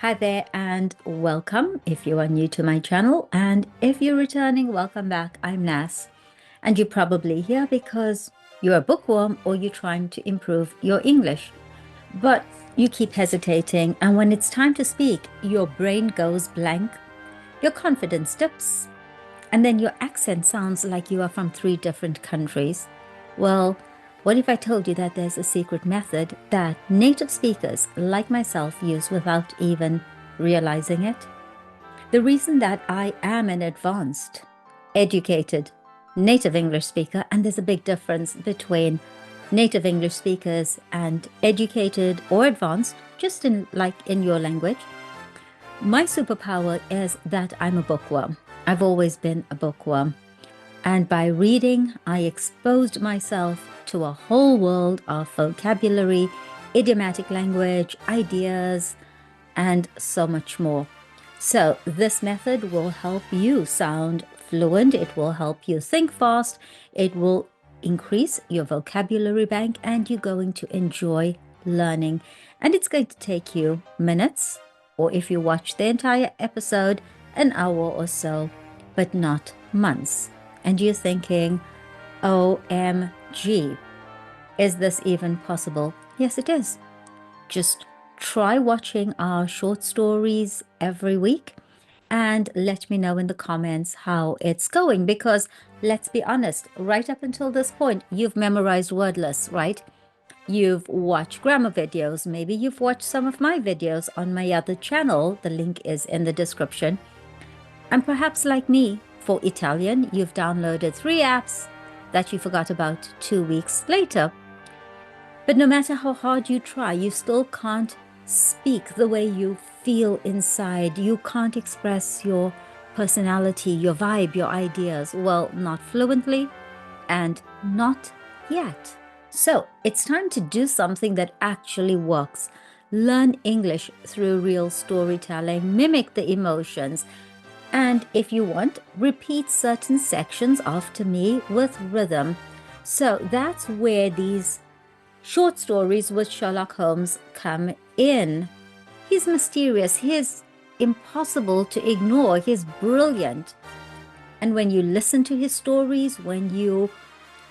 Hi there and welcome if you are new to my channel, and if you're returning, welcome back. I'm Nas, and you're probably here because you're a bookworm or you're trying to improve your English, but you keep hesitating, and when it's time to speak, your brain goes blank, your confidence dips, and then your accent sounds like you are from three different countries. Well, what if I told you that there's a secret method that native speakers like myself use without even realizing it? The reason that I am an advanced, educated native English speaker, and there's a big difference between native English speakers and educated or advanced, just in your language. My superpower is that I'm a bookworm. I've always been a bookworm. And by reading, I exposed myself to a whole world of vocabulary, idiomatic language, ideas, and so much more. So this method will help you sound fluent. It will help you think fast. It will increase your vocabulary bank, and you're going to enjoy learning. And it's going to take you minutes, or if you watch the entire episode, an hour or so, but not months. And you're thinking, OMG, is this even possible? Yes, it is. Just try watching our short stories every week and let me know in the comments how it's going, because let's be honest, right up until this point, you've memorized word lists, right? You've watched grammar videos. Maybe you've watched some of my videos on my other channel. The link is in the description. And perhaps like me, for Italian, you've downloaded 3 apps that you forgot about 2 weeks later. But no matter how hard you try, you still can't speak the way you feel inside. You can't express your personality, your vibe, your ideas. Well, not fluently and not yet. So it's time to do something that actually works. Learn English through real storytelling, mimic the emotions, and if you want, repeat certain sections after me with rhythm. So that's where these short stories with Sherlock Holmes come in. He's mysterious, he's impossible to ignore, he's brilliant. And when you listen to his stories, when you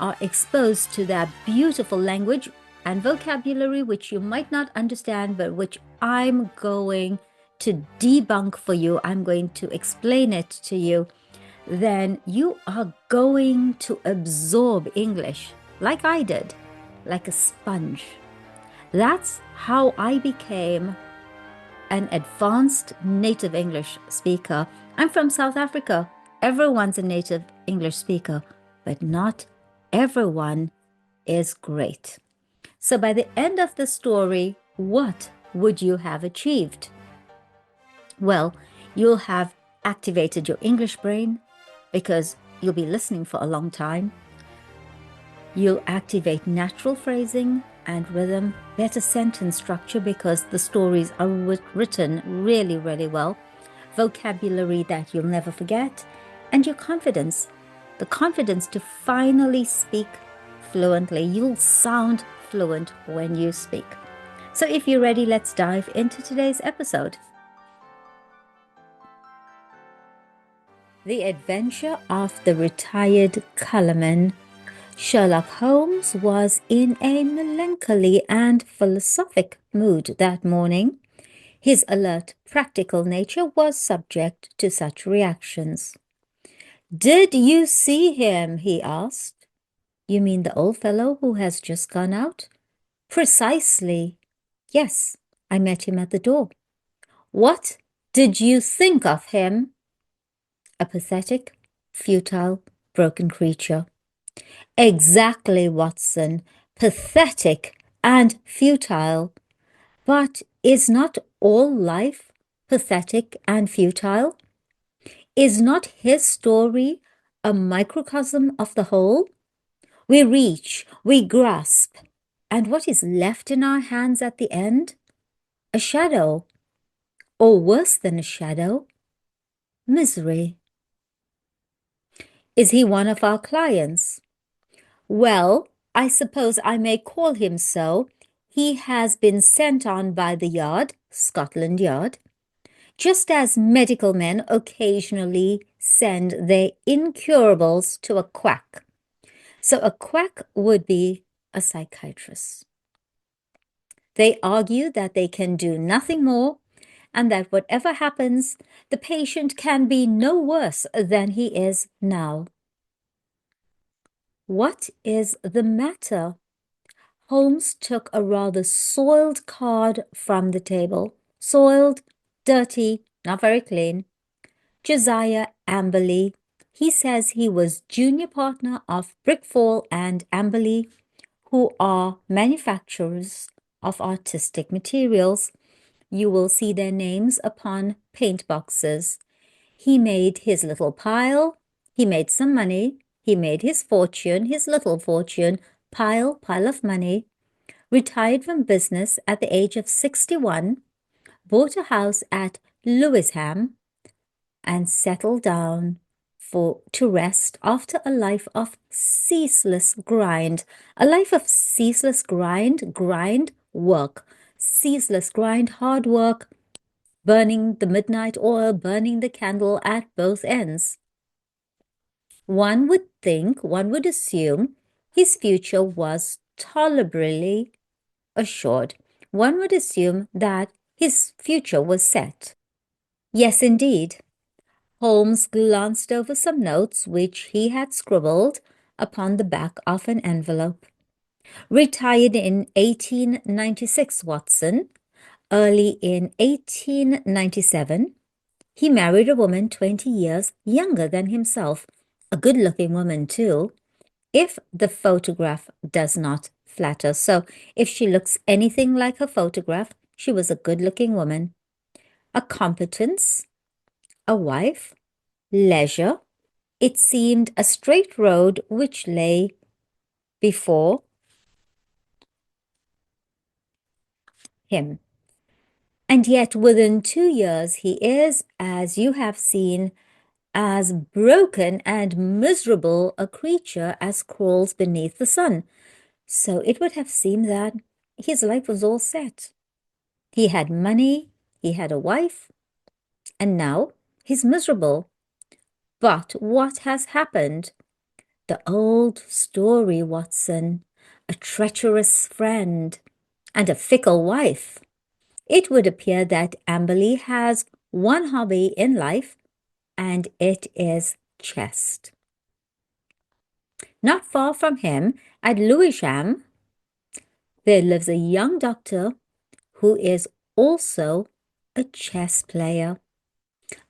are exposed to that beautiful language and vocabulary, which you might not understand, but which I'm going to debunk for you, I'm going to explain it to you, then you are going to absorb English like I did, like a sponge. That's how I became an advanced native English speaker. I'm from South Africa. Everyone's a native English speaker, but not everyone is great. So by the end of the story, what would you have achieved? Well, you'll have activated your English brain because you'll be listening for a long time. You'll activate natural phrasing and rhythm, better sentence structure because the stories are written really, really well, vocabulary that you'll never forget, and your confidence, the confidence to finally speak fluently. You'll sound fluent when you speak. So if you're ready, let's dive into today's episode. The Adventure of the Retired Colourman. Sherlock Holmes was in a melancholy and philosophic mood that morning. His alert, practical nature was subject to such reactions. "Did you see him?" he asked. "You mean the old fellow who has just gone out?" "Precisely. Yes, I met him at the door." "What did you think of him?" "A pathetic, futile, broken creature." "Exactly, Watson. Pathetic and futile. But is not all life pathetic and futile? Is not his story a microcosm of the whole? We reach, we grasp, and what is left in our hands at the end? A shadow, or worse than a shadow, misery." "Is he one of our clients?" "Well, I suppose I may call him so. He has been sent on by the Yard, Scotland Yard." Just as medical men occasionally send their incurables to a quack. So a quack would be a psychiatrist. They argue that they can do nothing more and that whatever happens, the patient can be no worse than he is now. What is the matter? Holmes took a rather soiled card from the table. Soiled, dirty, not very clean. Josiah Amberley. He says he was junior partner of Brickfall and Amberley, who are manufacturers of artistic materials. You will see their names upon paint boxes. He made his little pile. He made some money. He made his fortune, his little fortune, pile of money. Retired from business at the age of 61, bought a house at Lewisham, and settled down to rest after a life of ceaseless grind. A life of ceaseless grind, work, ceaseless grind, hard work, burning the midnight oil, burning the candle at both ends. One would assume his future was tolerably assured. One would assume that his future was set. Yes, indeed. Holmes glanced over some notes which he had scribbled upon the back of an envelope. Retired in 1896, Watson. Early in 1897, he married a woman 20 years younger than himself, a good-looking woman too, if the photograph does not flatter. So if she looks anything like her photograph, she was a good-looking woman. A competence, a wife, leisure. It seemed a straight road which lay before him. And yet within 2 years he is, as you have seen, as broken and miserable a creature as crawls beneath the sun. So it would have seemed that his life was all set. He had money, he had a wife, and now he's miserable. But what has happened? The old story, Watson. A treacherous friend and a fickle wife. It would appear that Amberley has one hobby in life, and it is chess. Not far from him, at Lewisham, there lives a young doctor who is also a chess player.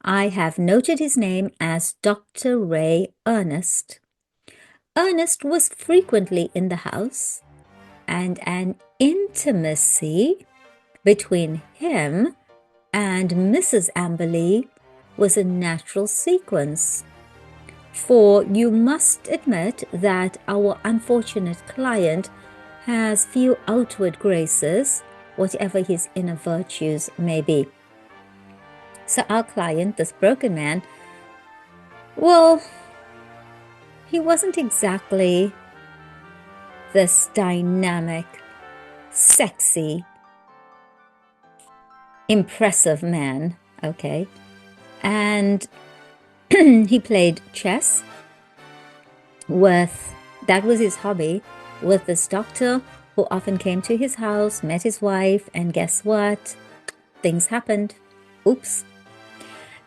I have noted his name as Dr. Ray Ernest. Ernest was frequently in the house, and an intimacy between him and Mrs. Amberley was a natural sequence. For you must admit that our unfortunate client has few outward graces, whatever his inner virtues may be. So our client, this broken man, well, he wasn't exactly this dynamic, sexy, impressive man, okay? And he played chess that was his hobby, with this doctor who often came to his house, met his wife, and guess what? Things happened. Oops.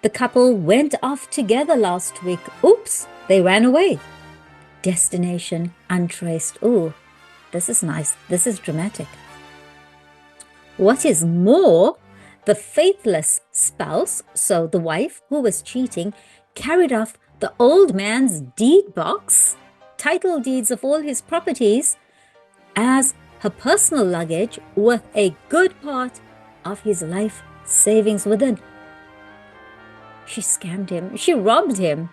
The couple went off together last week. Oops, they ran away. Destination untraced. Ooh, this is nice. This is dramatic. What is more, the faithless spouse, so the wife who was cheating, carried off the old man's deed box, title deeds of all his properties, as her personal luggage, with a good part of his life savings within. She scammed him. She robbed him.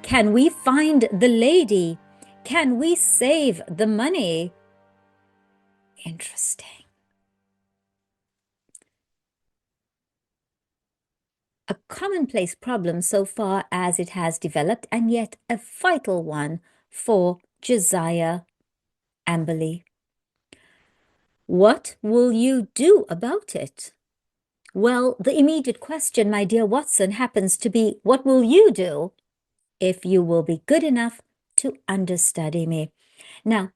Can we find the lady? Can we save the money? Interesting. A commonplace problem so far as it has developed, and yet a vital one for Josiah Amberley. What will you do about it? Well, the immediate question, my dear Watson, happens to be, what will you do if you will be good enough to understudy me? Now,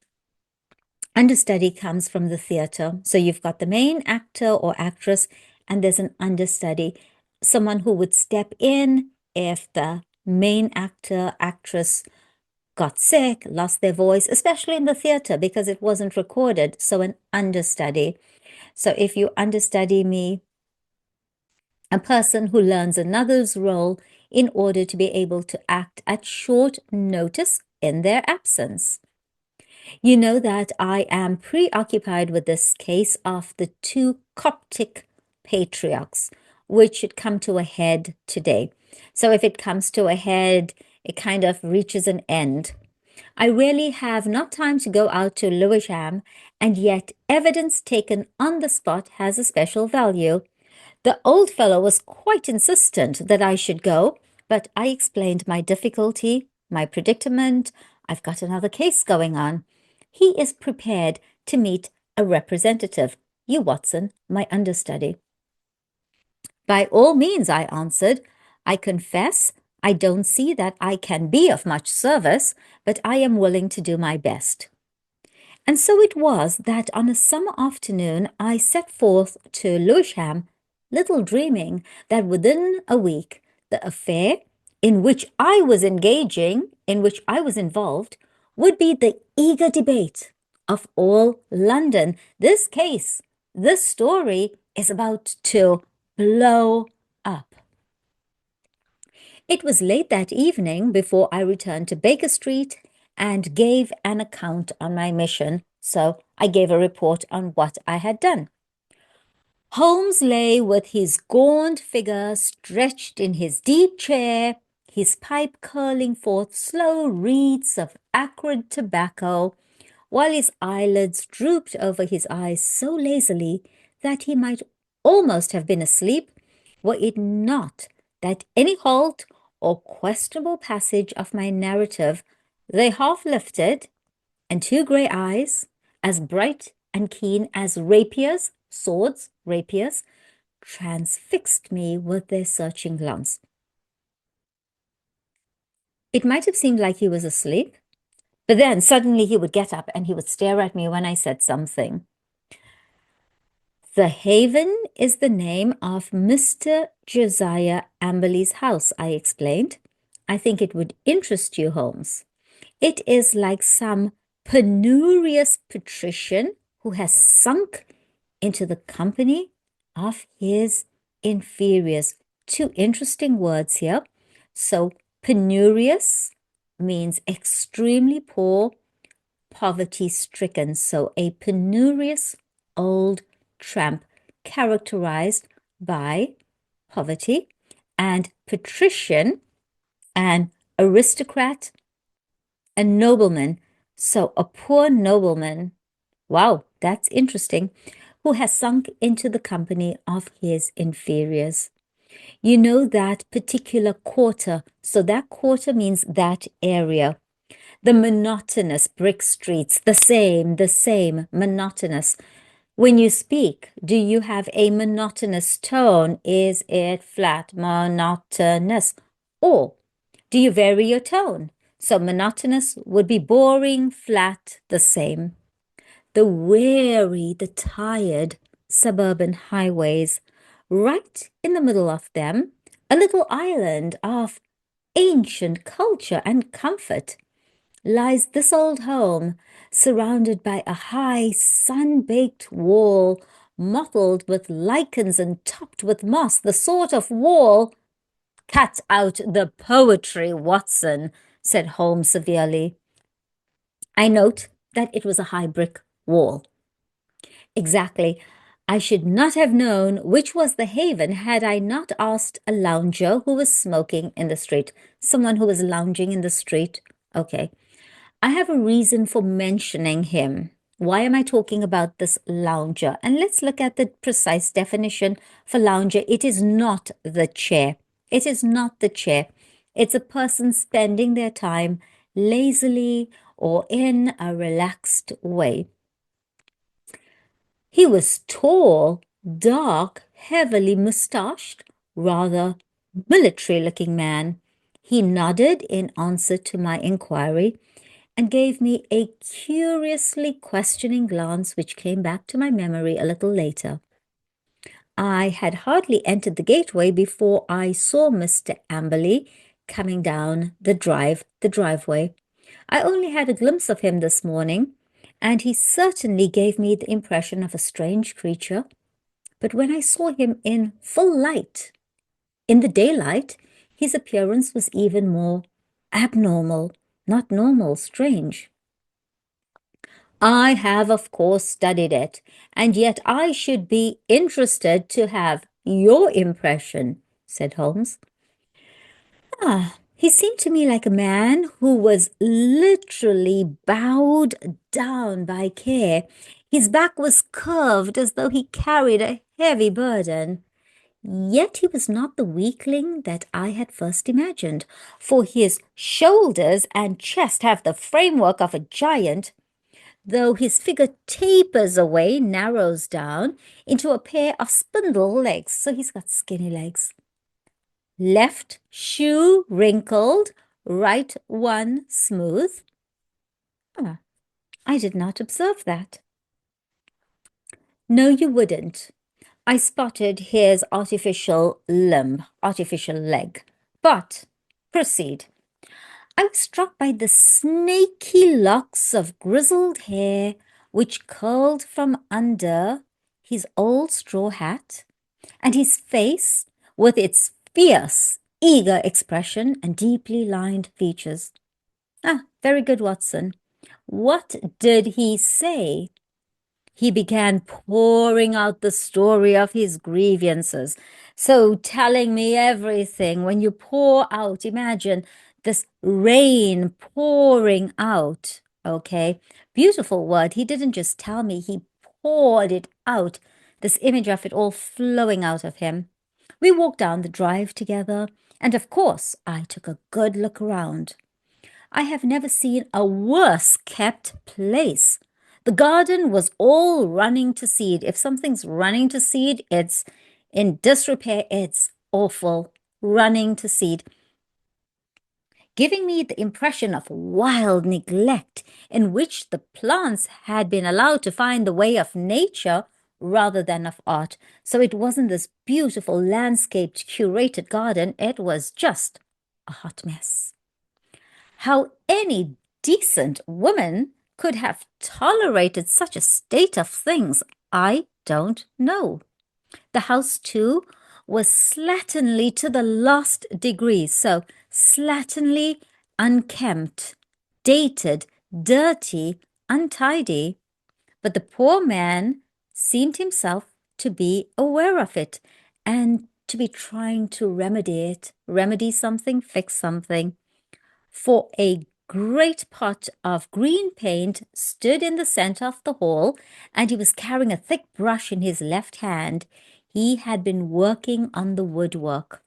understudy comes from the theater. So you've got the main actor or actress, and there's an understudy, someone who would step in if the main actor, actress got sick, lost their voice, especially in the theater because it wasn't recorded. So an understudy. So if you understudy me, a person who learns another's role in order to be able to act at short notice in their absence. You know that I am preoccupied with this case of the two Coptic patriarchs, which should come to a head today. So if it comes to a head, it kind of reaches an end. I really have not time to go out to Lewisham, and yet evidence taken on the spot has a special value. The old fellow was quite insistent that I should go, but I explained my difficulty, my predicament. I've got another case going on. He is prepared to meet a representative. You, Watson, my understudy. By all means, I answered. I confess I don't see that I can be of much service, but I am willing to do my best. And so it was that on a summer afternoon I set forth to Lewisham, little dreaming that within a week the affair in which I was engaging, in which I was involved, would be the eager debate of all London. This case, this story is about to blow up. It was late that evening before I returned to Baker Street and gave an account on my mission. So I gave a report on what I had done. Holmes lay with his gaunt figure stretched in his deep chair, his pipe curling forth slow wreaths of acrid tobacco, while his eyelids drooped over his eyes so lazily that he might almost have been asleep, were it not that any halt or questionable passage of my narrative they half lifted, and two grey eyes, as bright and keen as rapiers, swords, rapiers, transfixed me with their searching glance. It might have seemed like he was asleep, but then suddenly he would get up and he would stare at me when I said something. The Haven is the name of Mr. Josiah Amberley's house, I explained. I think it would interest you, Holmes. It is like some penurious patrician who has sunk into the company of his inferiors. Two interesting words here. So penurious means extremely poor, poverty-stricken. So a penurious old tramp characterized by poverty, and patrician, an aristocrat, a nobleman. So a poor nobleman, wow, that's interesting, who has sunk into the company of his inferiors. You know that particular quarter, so that quarter means that area. The monotonous brick streets, the same, monotonous. When you speak, do you have a monotonous tone? Is it flat, monotonous? Or do you vary your tone? So monotonous would be boring, flat, the same. The weary, the tired suburban highways, right in the middle of them, a little island of ancient culture and comfort, lies this old home, surrounded by a high, sun-baked wall, mottled with lichens and topped with moss, the sort of wall— Cut out the poetry, Watson, said Holmes severely. I note that it was a high brick wall. Exactly. I should not have known which was the Haven had I not asked a lounger who was smoking in the street. Someone who was lounging in the street. Okay. I have a reason for mentioning him. Why am I talking about this lounger? And let's look at the precise definition for lounger. It is not the chair. It is not the chair. It's a person spending their time lazily or in a relaxed way. He was tall, dark, heavily mustached, rather military-looking man. He nodded in answer to my inquiry and gave me a curiously questioning glance which came back to my memory a little later. I had hardly entered the gateway before I saw Mr. Amberley coming down the driveway. I only had a glimpse of him this morning, and he certainly gave me the impression of a strange creature. But when I saw him in full light, in the daylight, his appearance was even more abnormal, not normal, strange. I have, of course, studied it, and yet I should be interested to have your impression, said Holmes. He seemed to me like a man who was literally bowed down by care. His back was curved as though he carried a heavy burden. Yet he was not the weakling that I had first imagined, for his shoulders and chest have the framework of a giant, though his figure tapers away, narrows down into a pair of spindle legs. So he's got skinny legs. Left shoe wrinkled, right one smooth. I did not observe that. No, you wouldn't. I spotted his artificial leg. But proceed. I was struck by the snaky locks of grizzled hair which curled from under his old straw hat, and his face with its fierce, eager expression and deeply lined features. Very good, Watson. What did he say? He began pouring out the story of his grievances. So telling me everything. When you pour out, imagine this rain pouring out. Okay, beautiful word. He didn't just tell me, he poured it out. This image of it all flowing out of him. We walked down the drive together, and of course I took a good look around. I have never seen a worse kept place. The garden was all running to seed. If something's running to seed, it's in disrepair. It's awful. Running to seed. Giving me the impression of wild neglect in which the plants had been allowed to find the way of nature rather than of art. So it wasn't this beautiful landscaped, curated garden. It was just a hot mess. How any decent woman could have tolerated such a state of things, I don't know. The house, too, was slatternly to the last degree, so slatternly, unkempt, dated, dirty, untidy. But the poor man seemed himself to be aware of it and to be trying to remedy something, fix something. For a great pot of green paint stood in the center of the hall, and he was carrying a thick brush in his left hand. He had been working on the woodwork.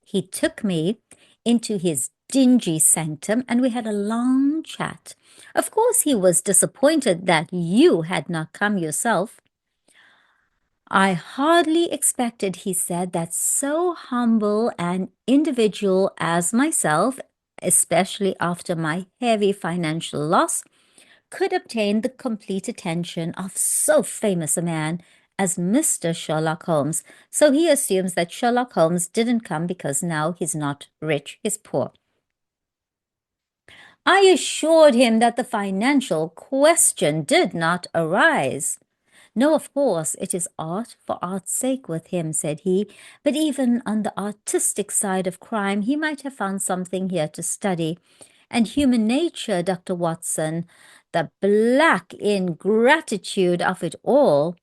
He took me into his dingy sanctum, and we had a long chat. Of course, he was disappointed that you had not come yourself. I hardly expected, he said, that so humble an individual as myself, especially after my heavy financial loss, could obtain the complete attention of so famous a man as Mr. Sherlock Holmes. So he assumes that Sherlock Holmes didn't come because now he's not rich, he's poor. I assured him that the financial question did not arise. No, of course, it is art for art's sake with him, said he, but even on the artistic side of crime, he might have found something here to study. And human nature, Dr. Watson, the black ingratitude of it all.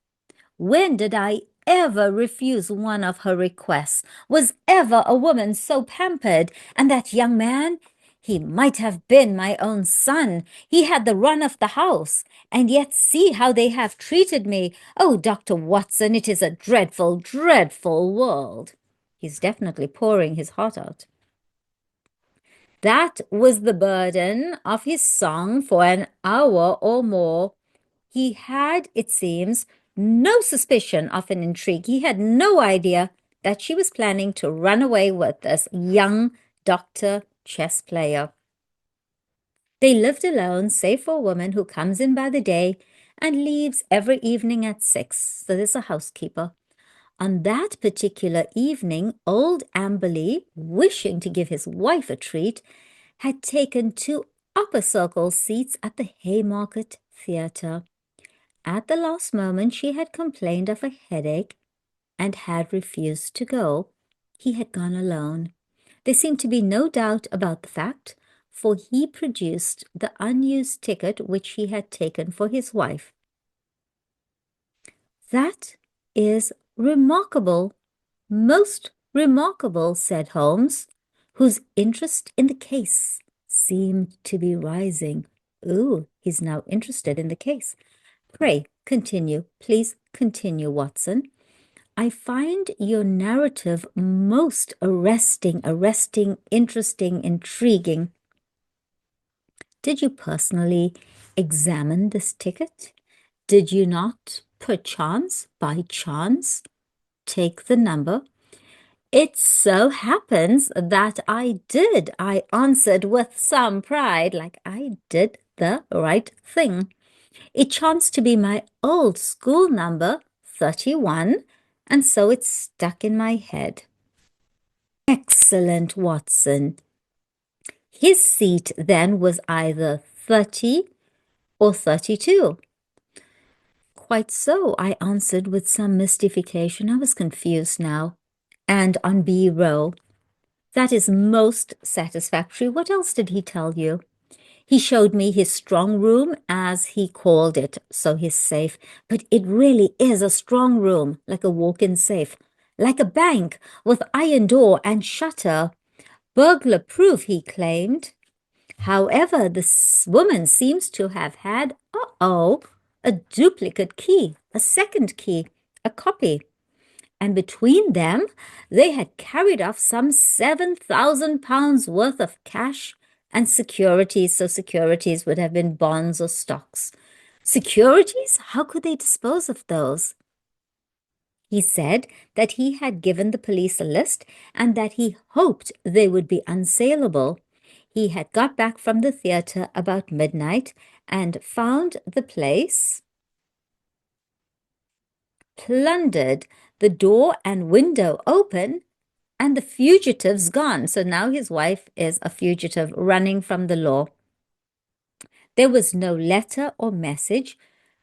When did I ever refuse one of her requests? Was ever a woman so pampered? And that young man? He might have been my own son. He had the run of the house. And yet see how they have treated me. Oh, Dr. Watson, it is a dreadful, dreadful world. He's definitely pouring his heart out. That was the burden of his song for an hour or more. He had, it seems, no suspicion of an intrigue. He had no idea that she was planning to run away with this young doctor chess player. They lived alone, save for a woman who comes in by the day and leaves every evening at 6. So there's a housekeeper. On that particular evening, old Amberley, wishing to give his wife a treat, had taken 2 upper circle seats at the Haymarket Theatre. At the last moment, she had complained of a headache and had refused to go. He had gone alone. There seemed to be no doubt about the fact, for he produced the unused ticket which he had taken for his wife. "That is remarkable, most remarkable," said Holmes, whose interest in the case seemed to be rising. "Ooh, he's now interested in the case. Pray continue. Please continue, Watson. I find your narrative most arresting, interesting, intriguing. Did you personally examine this ticket? Did you not, perchance, by chance, take the number?" "It so happens that I did," I answered with some pride, like I did the right thing. "It chanced to be my old school number, 31, and so it stuck in my head." "Excellent, Watson. His seat then was either 30 or 32. "Quite so," I answered with some mystification. I was confused now. "And on B row." "That is most satisfactory. What else did he tell you?" "He showed me his strong room, as he called it, so his safe. But it really is a strong room, like a walk-in safe, like a bank, with iron door and shutter. Burglar-proof, he claimed. However, this woman seems to have had, a duplicate key, a second key, a copy. And between them, they had carried off some £7,000 worth of cash and securities." So securities would have been bonds or stocks. "Securities? How could they dispose of those?" He said that he had given the police a list and that he hoped they would be unsaleable. He had got back from the theatre about midnight and found the place plundered, the door and window open, and the fugitives gone. So now his wife is a fugitive running from the law. There was no letter or message,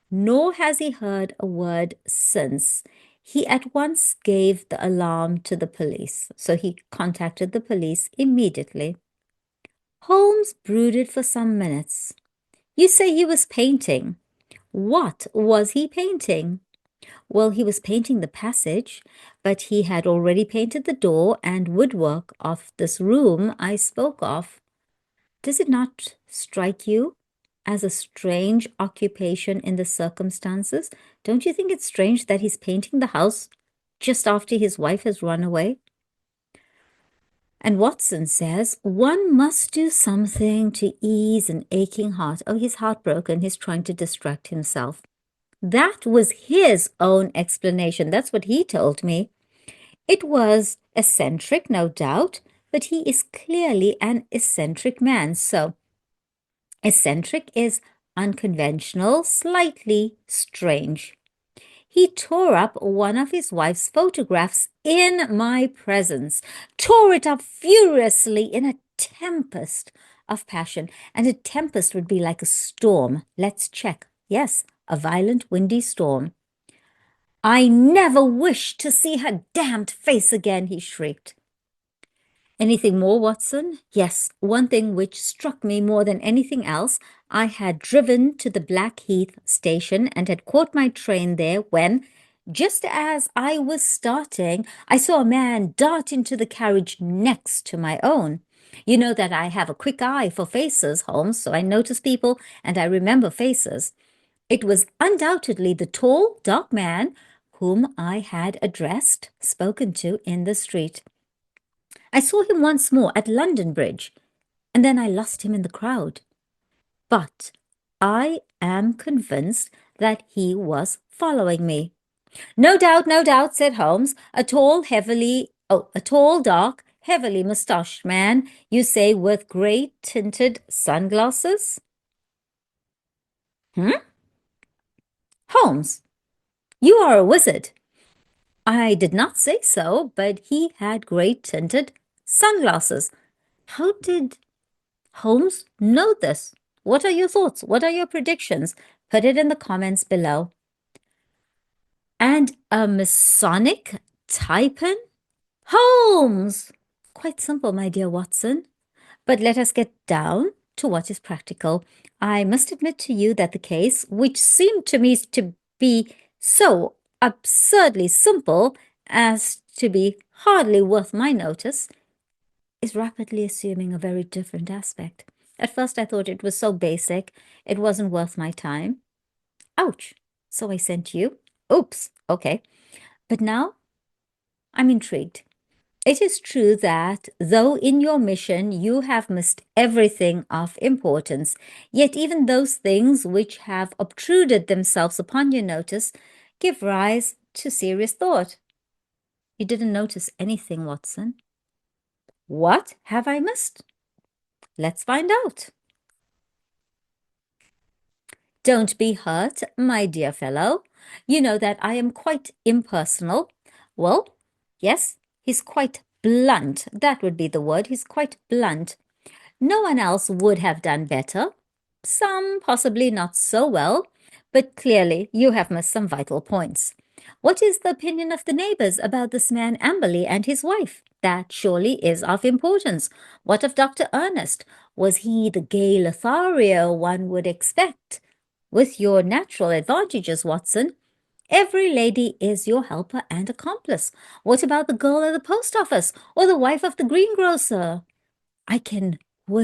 nor has he heard a word since. He at once gave the alarm to the police. So he contacted the police immediately. Holmes brooded for some minutes. "You say he was painting. What was he painting?" "Well, he was painting the passage, but he had already painted the door and woodwork of this room I spoke of. Does it not strike you as a strange occupation in the circumstances? Don't you think it's strange that he's painting the house just after his wife has run away?" And Watson says, "One must do something to ease an aching heart." Oh, he's heartbroken. He's trying to distract himself. That was his own explanation. That's what he told me. It was eccentric, no doubt, but he is clearly an eccentric man. So eccentric is unconventional, slightly strange. He tore up one of his wife's photographs in my presence, tore it up furiously in a tempest of passion. And a tempest would be like a storm. Let's check. Yes, a violent, windy storm. "I never wish to see her damned face again," he shrieked. "Anything more, Watson?" "Yes, one thing which struck me more than anything else. I had driven to the Blackheath station and had caught my train there when, just as I was starting, I saw a man dart into the carriage next to my own. You know that I have a quick eye for faces, Holmes, so I notice people and I remember faces. It was undoubtedly the tall, dark man whom I had spoken to in the street. I saw him once more at London Bridge, and then I lost him in the crowd. But I am convinced that he was following me. No doubt, no doubt, said Holmes. A tall, dark, heavily moustached man, you say, with grey tinted sunglasses? Hmm? Holmes, you are a wizard. I did not say so, but he had grey tinted sunglasses. How did Holmes know this? What are your thoughts? What are your predictions? Put it in the comments below. And a Masonic tie-pin? Holmes! Quite simple, my dear Watson. But let us get down to what is practical. I must admit to you that the case, which seemed to me to be so absurdly simple as to be hardly worth my notice, is rapidly assuming a very different aspect. At first I thought it was so basic, it wasn't worth my time. Ouch! So I sent you. Oops, okay. But now I'm intrigued. It is true that, though in your mission you have missed everything of importance, yet even those things which have obtruded themselves upon your notice give rise to serious thought. You didn't notice anything, Watson. What have I missed? Let's find out. Don't be hurt, my dear fellow. You know that I am quite impersonal. Well, yes, he's quite blunt. That would be the word. He's quite blunt. No one else would have done better. Some possibly not so well, but clearly you have missed some vital points. What is the opinion of the neighbors about this man Amberley and his wife? That surely is of importance. What of Dr. Ernest? Was he the gay Lothario one would expect? With your natural advantages, Watson, every lady is your helper and accomplice. What about the girl at the post office or the wife of the greengrocer? I can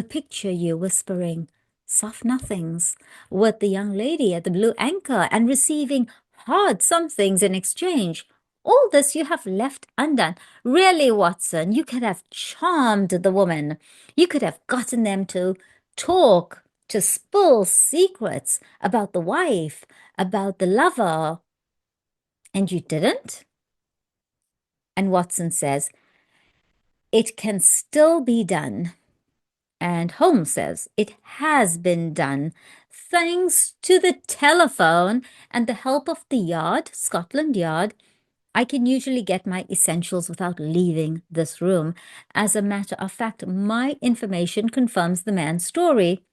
picture you whispering soft nothings with the young lady at the Blue Anchor and receiving hard somethings in exchange. All this you have left undone. Really, Watson, you could have charmed the woman. You could have gotten them to talk, to spill secrets about the wife, about the lover. And you didn't? And Watson says, it can still be done. And Holmes says, it has been done, thanks to the telephone and the help of the Yard, Scotland Yard. I can usually get my essentials without leaving this room. As a matter of fact, my information confirms the man's story.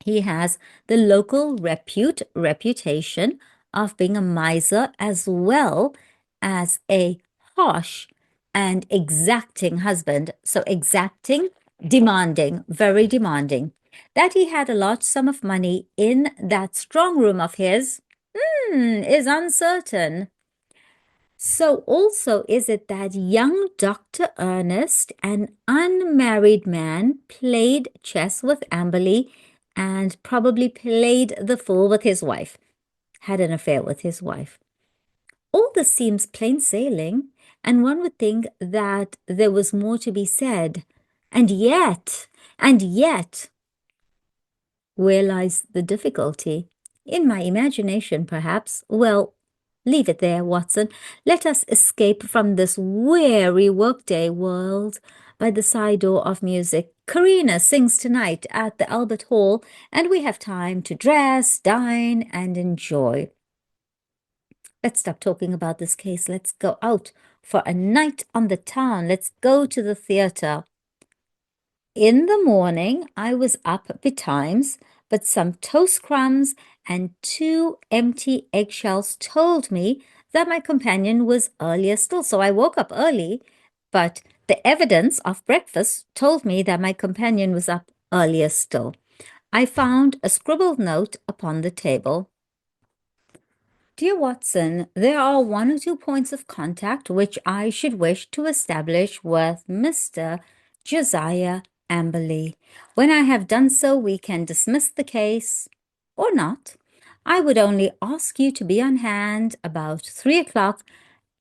He has the local reputation of being a miser as well as a harsh and exacting husband. So exacting, demanding, very demanding. That he had a large sum of money in that strong room of his is uncertain. So also is it that young Dr. Ernest, an unmarried man, played chess with Amberley and probably played the fool with his wife, had an affair with his wife. All this seems plain sailing, and one would think that there was more to be said. And yet, where lies the difficulty? In my imagination, perhaps. Well, leave it there, Watson. Let us escape from this weary workday world by the side door of music. Karina sings tonight at the Albert Hall, and we have time to dress, dine, and enjoy. Let's stop talking about this case. Let's go out for a night on the town. Let's go to the theatre. In the morning, I was up betimes, but some toast crumbs and 2 empty eggshells told me that my companion was earlier still. So I woke up early, but the evidence of breakfast told me that my companion was up earlier still. I found a scribbled note upon the table. Dear Watson, there are 1 or 2 points of contact which I should wish to establish with Mr. Josiah Amberley. When I have done so, we can dismiss the case or not. I would only ask you to be on hand about 3 o'clock,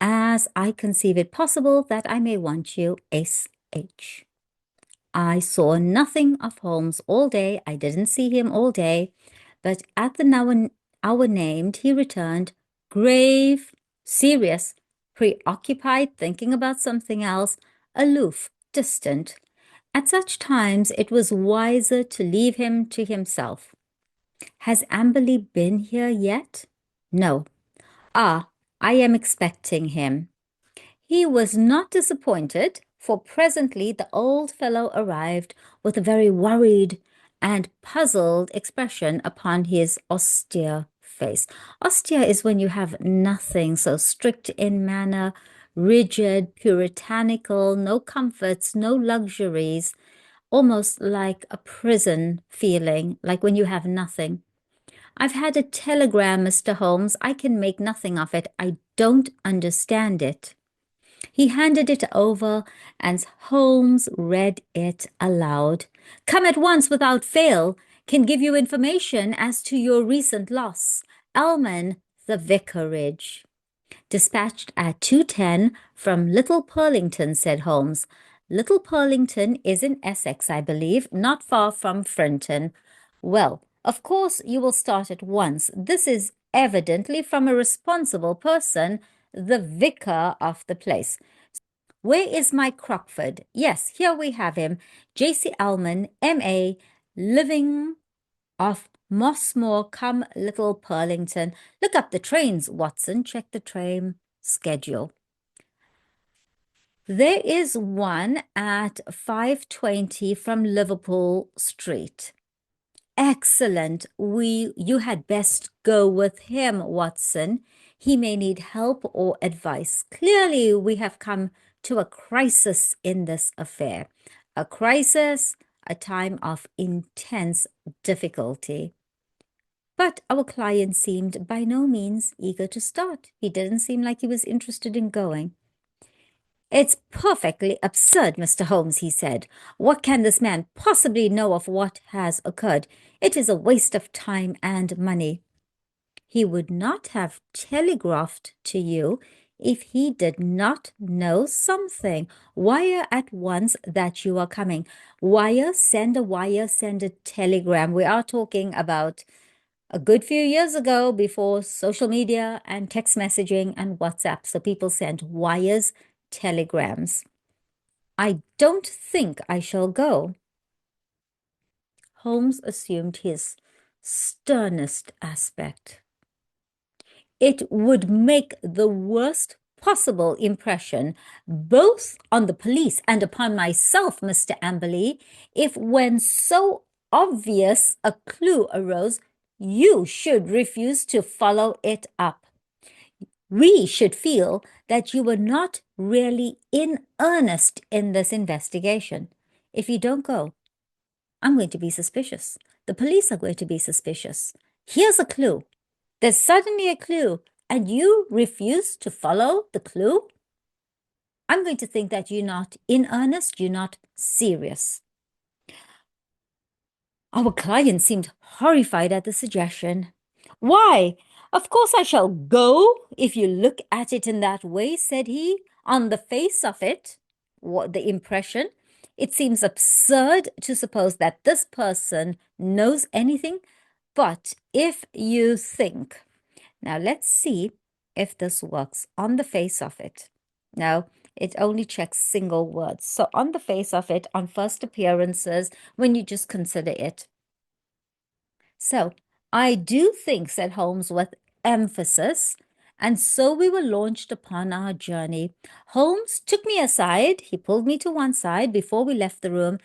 as I conceive it possible that I may want you S.H. I saw nothing of Holmes all day. I didn't see him all day, but at the hour named, he returned, grave, serious, preoccupied, thinking about something else, aloof, distant. At such times, it was wiser to leave him to himself. Has Amberley been here yet? No. Ah, I am expecting him. He was not disappointed, for presently the old fellow arrived with a very worried and puzzled expression upon his austere face. Austere is when you have nothing, so strict in manner, rigid, puritanical, no comforts, no luxuries, almost like a prison feeling, like when you have nothing. I've had a telegram, Mr. Holmes. I can make nothing of it. I don't understand it. He handed it over, and Holmes read it aloud. Come at once without fail. Can give you information as to your recent loss. Elman, the vicarage. Dispatched at 2:10 from Little Purlington, said Holmes. Little Purlington is in Essex, I believe, not far from Frenton. Well, of course you will start at once. This is evidently from a responsible person, the vicar of the place. Where is my Crockford? Yes, here we have him. J.C. Elman, M.A., living off Mossmore, come Little Purlington. Look up the trains, Watson. Check the train schedule. There is one at 5:20 from Liverpool Street. Excellent. You had best go with him, Watson. He may need help or advice. Clearly, we have come to a crisis in this affair. A crisis, a time of intense difficulty. But our client seemed by no means eager to start. He didn't seem like he was interested in going. It's perfectly absurd, Mr. Holmes, he said. What can this man possibly know of what has occurred? It is a waste of time and money. He would not have telegraphed to you if he did not know something. Wire at once that you are coming. Wire, send a telegram. We are talking about a good few years ago, before social media and text messaging and WhatsApp. So people sent wires, telegrams. I don't think I shall go. Holmes assumed his sternest aspect. It would make the worst possible impression, both on the police and upon myself, Mr. Amberley, if when so obvious a clue arose, you should refuse to follow it up. We should feel that you were not really in earnest in this investigation. If you don't go, I'm going to be suspicious. The police are going to be suspicious. Here's a clue. There's suddenly a clue, and you refuse to follow the clue? I'm going to think that you're not in earnest, you're not serious. Our client seemed horrified at the suggestion. Why, of course I shall go, if you look at it in that way, said he. On the face of it, what the impression, it seems absurd to suppose that this person knows anything, but if you think, now let's see if this works on the face of it. Now, it only checks single words. So on the face of it, on first appearances, when you just consider it. So, I do think, said Holmes with emphasis, and so we were launched upon our journey. Holmes took me aside. He pulled me to one side before we left the room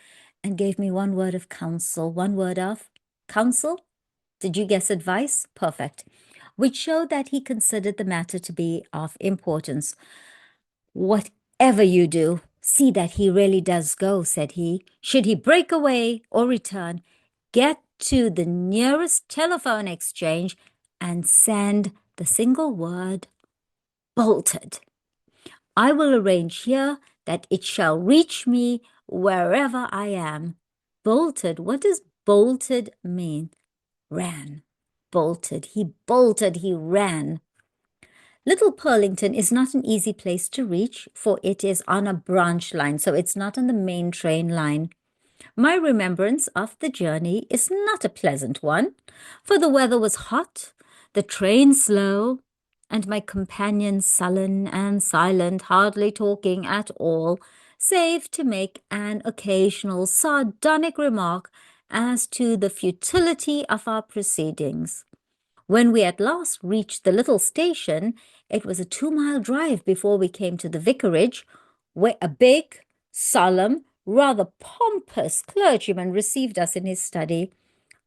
and gave me one word of counsel. One word of counsel? Did you guess advice? Perfect. Which showed that he considered the matter to be of importance. Whatever you do, see that he really does go, said he. Should he break away or return, get to the nearest telephone exchange and send the single word, bolted. I will arrange here that it shall reach me wherever I am. Bolted, what does bolted mean? Ran. Bolted, he ran. Little Purlington is not an easy place to reach, for it is on a branch line, so it's not on the main train line. My remembrance of the journey is not a pleasant one, for the weather was hot, the train slow, and my companion sullen and silent, hardly talking at all, save to make an occasional sardonic remark as to the futility of our proceedings. When we at last reached the little station, it was a 2-mile drive before we came to the vicarage, where a big, solemn, rather pompous clergyman received us in his study.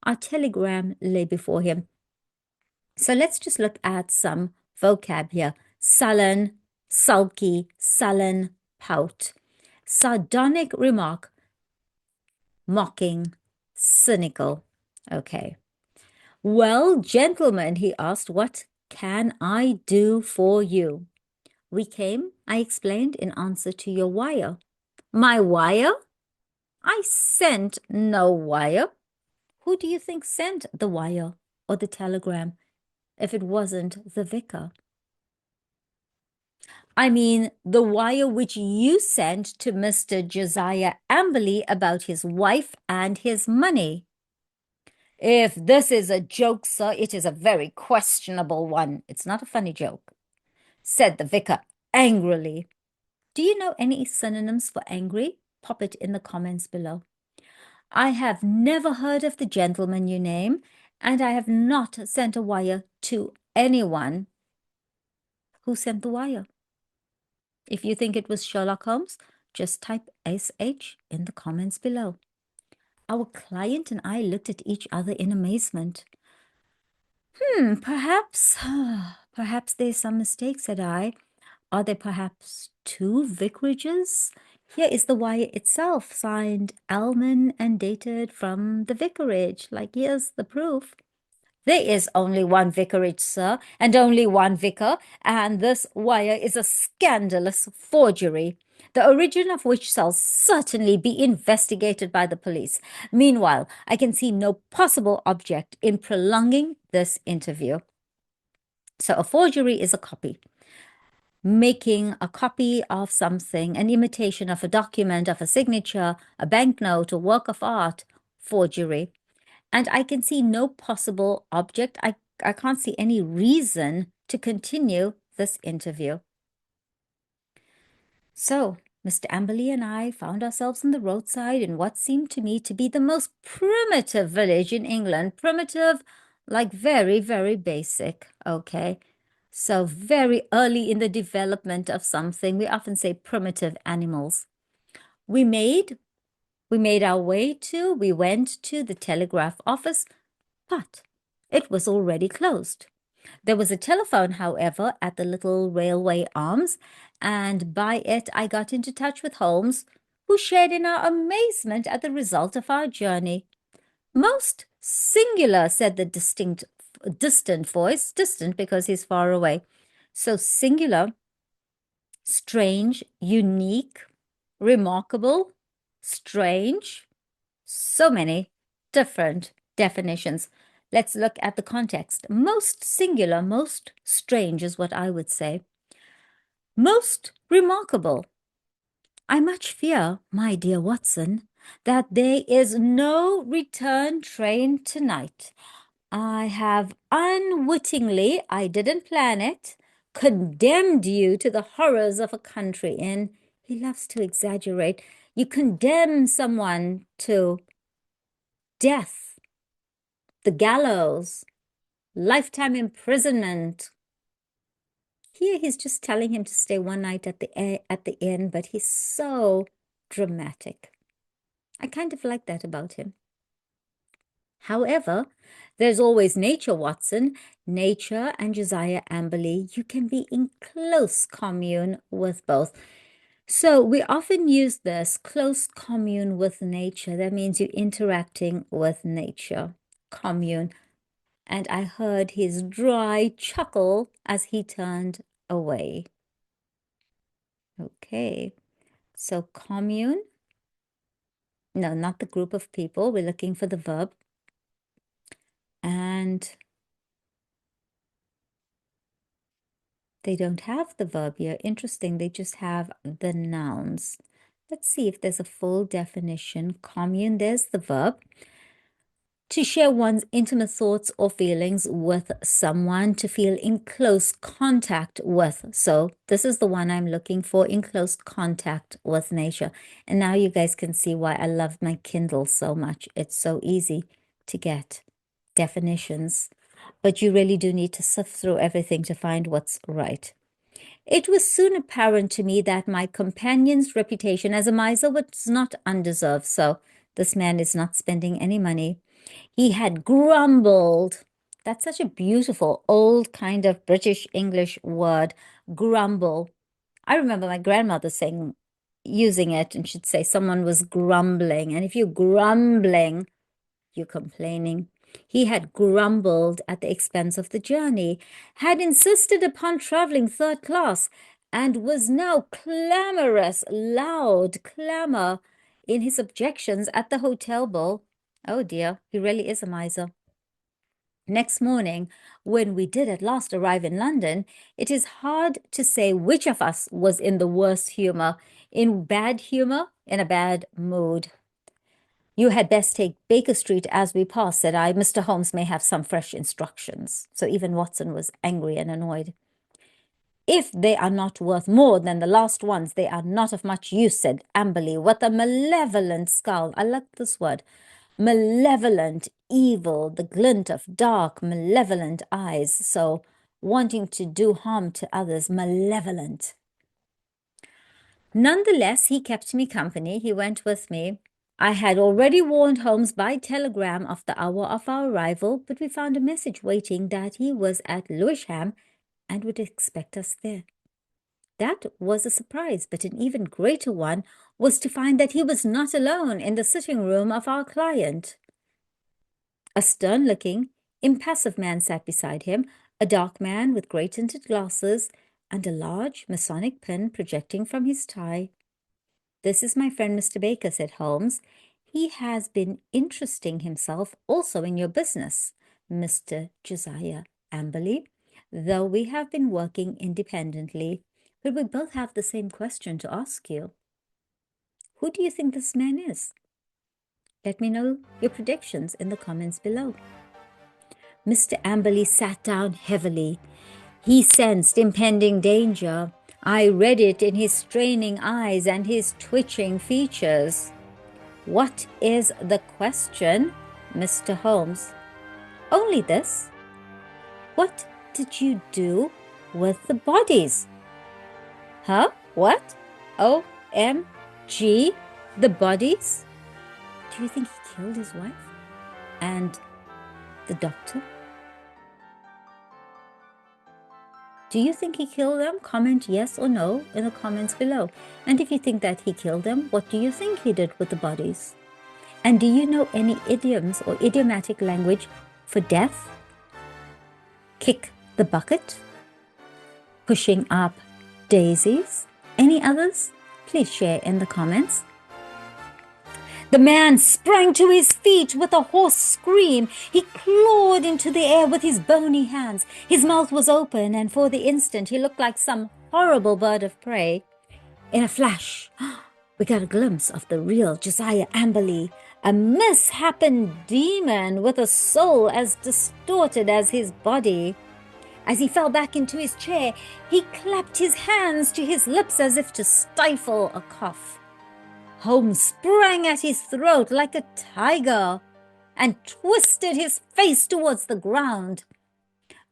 Our telegram lay before him. So let's just look at some vocab here. Sullen, sulky, sullen, pout. Sardonic remark, mocking, cynical. Okay. Well, gentlemen, he asked, what can I do for you? We came, I explained, in answer to your wire. My wire? I sent no wire. Who do you think sent the wire or the telegram if it wasn't the vicar? I mean, the wire which you sent to Mr. Josiah Amberley about his wife and his money. If this is a joke, sir, it is a very questionable one. It's not a funny joke, said the vicar angrily. Do you know any synonyms for angry? Pop it in the comments below. I have never heard of the gentleman you name, and I have not sent a wire to anyone. Who sent the wire? If you think it was Sherlock Holmes, just type SH in the comments below. Our client and I looked at each other in amazement. Perhaps there's some mistake, said I. Are there perhaps two vicarages? Here is the wire itself, signed Alman and dated from the vicarage. Like, here's the proof. There is only one vicarage, sir, and only one vicar, and this wire is a scandalous forgery, the origin of which shall certainly be investigated by the police. Meanwhile, I can see no possible object in prolonging this interview. So a forgery is a copy. Making a copy of something, an imitation of a document, of a signature, a banknote, a work of art, forgery. And I can see no possible object. I can't see any reason to continue this interview. So, Mr. Amberley and I found ourselves on the roadside in what seemed to me to be the most primitive village in England. Primitive, like very, very basic, okay? So very early in the development of something. We often say primitive animals. We went to the telegraph office, but it was already closed. There was a telephone, however, at the little railway arms, and by it I got into touch with Holmes, who shared in our amazement at the result of our journey. Most singular, said the distant voice, distant because he's far away. So singular, strange, unique, remarkable, strange, so many different definitions. Let's look at the context. Most singular, most strange is what I would say. Most remarkable. I much fear, my dear Watson, that there is no return train tonight. I have unwittingly, I didn't plan it, condemned you to the horrors of a country inn. He loves to exaggerate. You condemn someone to death, the gallows, lifetime imprisonment. Here he's just telling him to stay one night at the inn, but he's so dramatic. I kind of like that about him. However, there's always nature, Watson. Nature and Josiah Amberley, you can be in close commune with both. So we often use this close commune with nature. That means you're interacting with nature, commune. And I heard his dry chuckle as he turned away. Okay, so commune. No, not the group of people. We're looking for the verb. And they don't have the verb here. Interesting, they just have the nouns. Let's see if there's a full definition. Commune, there's the verb. To share one's intimate thoughts or feelings with someone, to feel in close contact with. So this is the one I'm looking for, in close contact with nature. And now you guys can see why I love my Kindle so much. It's so easy to get definitions, but you really do need to sift through everything to find what's right. It was soon apparent to me that my companion's reputation as a miser was not undeserved. So this man is not spending any money. He had grumbled. That's such a beautiful old kind of British English word, grumble. I remember my grandmother using it, and she'd say someone was grumbling. And if you're grumbling, you're complaining. He had grumbled at the expense of the journey, had insisted upon traveling third class, and was now clamorous, loud clamor in his objections at the hotel bill. Oh dear, he really is a miser. Next morning, when we did at last arrive in London, it is hard to say which of us was in the worst humor, in bad humor, in a bad mood. You had best take Baker Street as we pass, said I. Mr. Holmes may have some fresh instructions. So even Watson was angry and annoyed. If they are not worth more than the last ones, they are not of much use, said Amberley, with a malevolent scowl. I like this word. Malevolent, evil, the glint of dark, malevolent eyes. So wanting to do harm to others, malevolent. Nonetheless, he kept me company. He went with me. I had already warned Holmes by telegram of the hour of our arrival, but we found a message waiting that he was at Lewisham and would expect us there. That was a surprise, but an even greater one was to find that he was not alone in the sitting room of our client. A stern-looking, impassive man sat beside him, a dark man with grey-tinted glasses and a large Masonic pin projecting from his tie. This is my friend Mr. Baker, said Holmes. He has been interesting himself also in your business, Mr. Josiah Amberley, though we have been working independently. But we both have the same question to ask you. Who do you think this man is? Let me know your predictions in the comments below. Mr. Amberley sat down heavily. He sensed impending danger. I read it in his straining eyes and his twitching features. What is the question, Mr. Holmes? Only this. What did you do with the bodies? Huh? What? OMG, the bodies? Do you think he killed his wife? And the doctor? Do you think he killed them? Comment yes or no in the comments below. And if you think that he killed them, what do you think he did with the bodies? And do you know any idioms or idiomatic language for death? Kick the bucket? Pushing up daisies? Any others? Please share in the comments. The man sprang to his feet with a hoarse scream. He clawed into the air with his bony hands. His mouth was open, and for the instant he looked like some horrible bird of prey. In a flash, we got a glimpse of the real Josiah Amberley, a misshapen demon with a soul as distorted as his body. As he fell back into his chair, he clapped his hands to his lips as if to stifle a cough. Holmes sprang at his throat like a tiger and twisted his face towards the ground.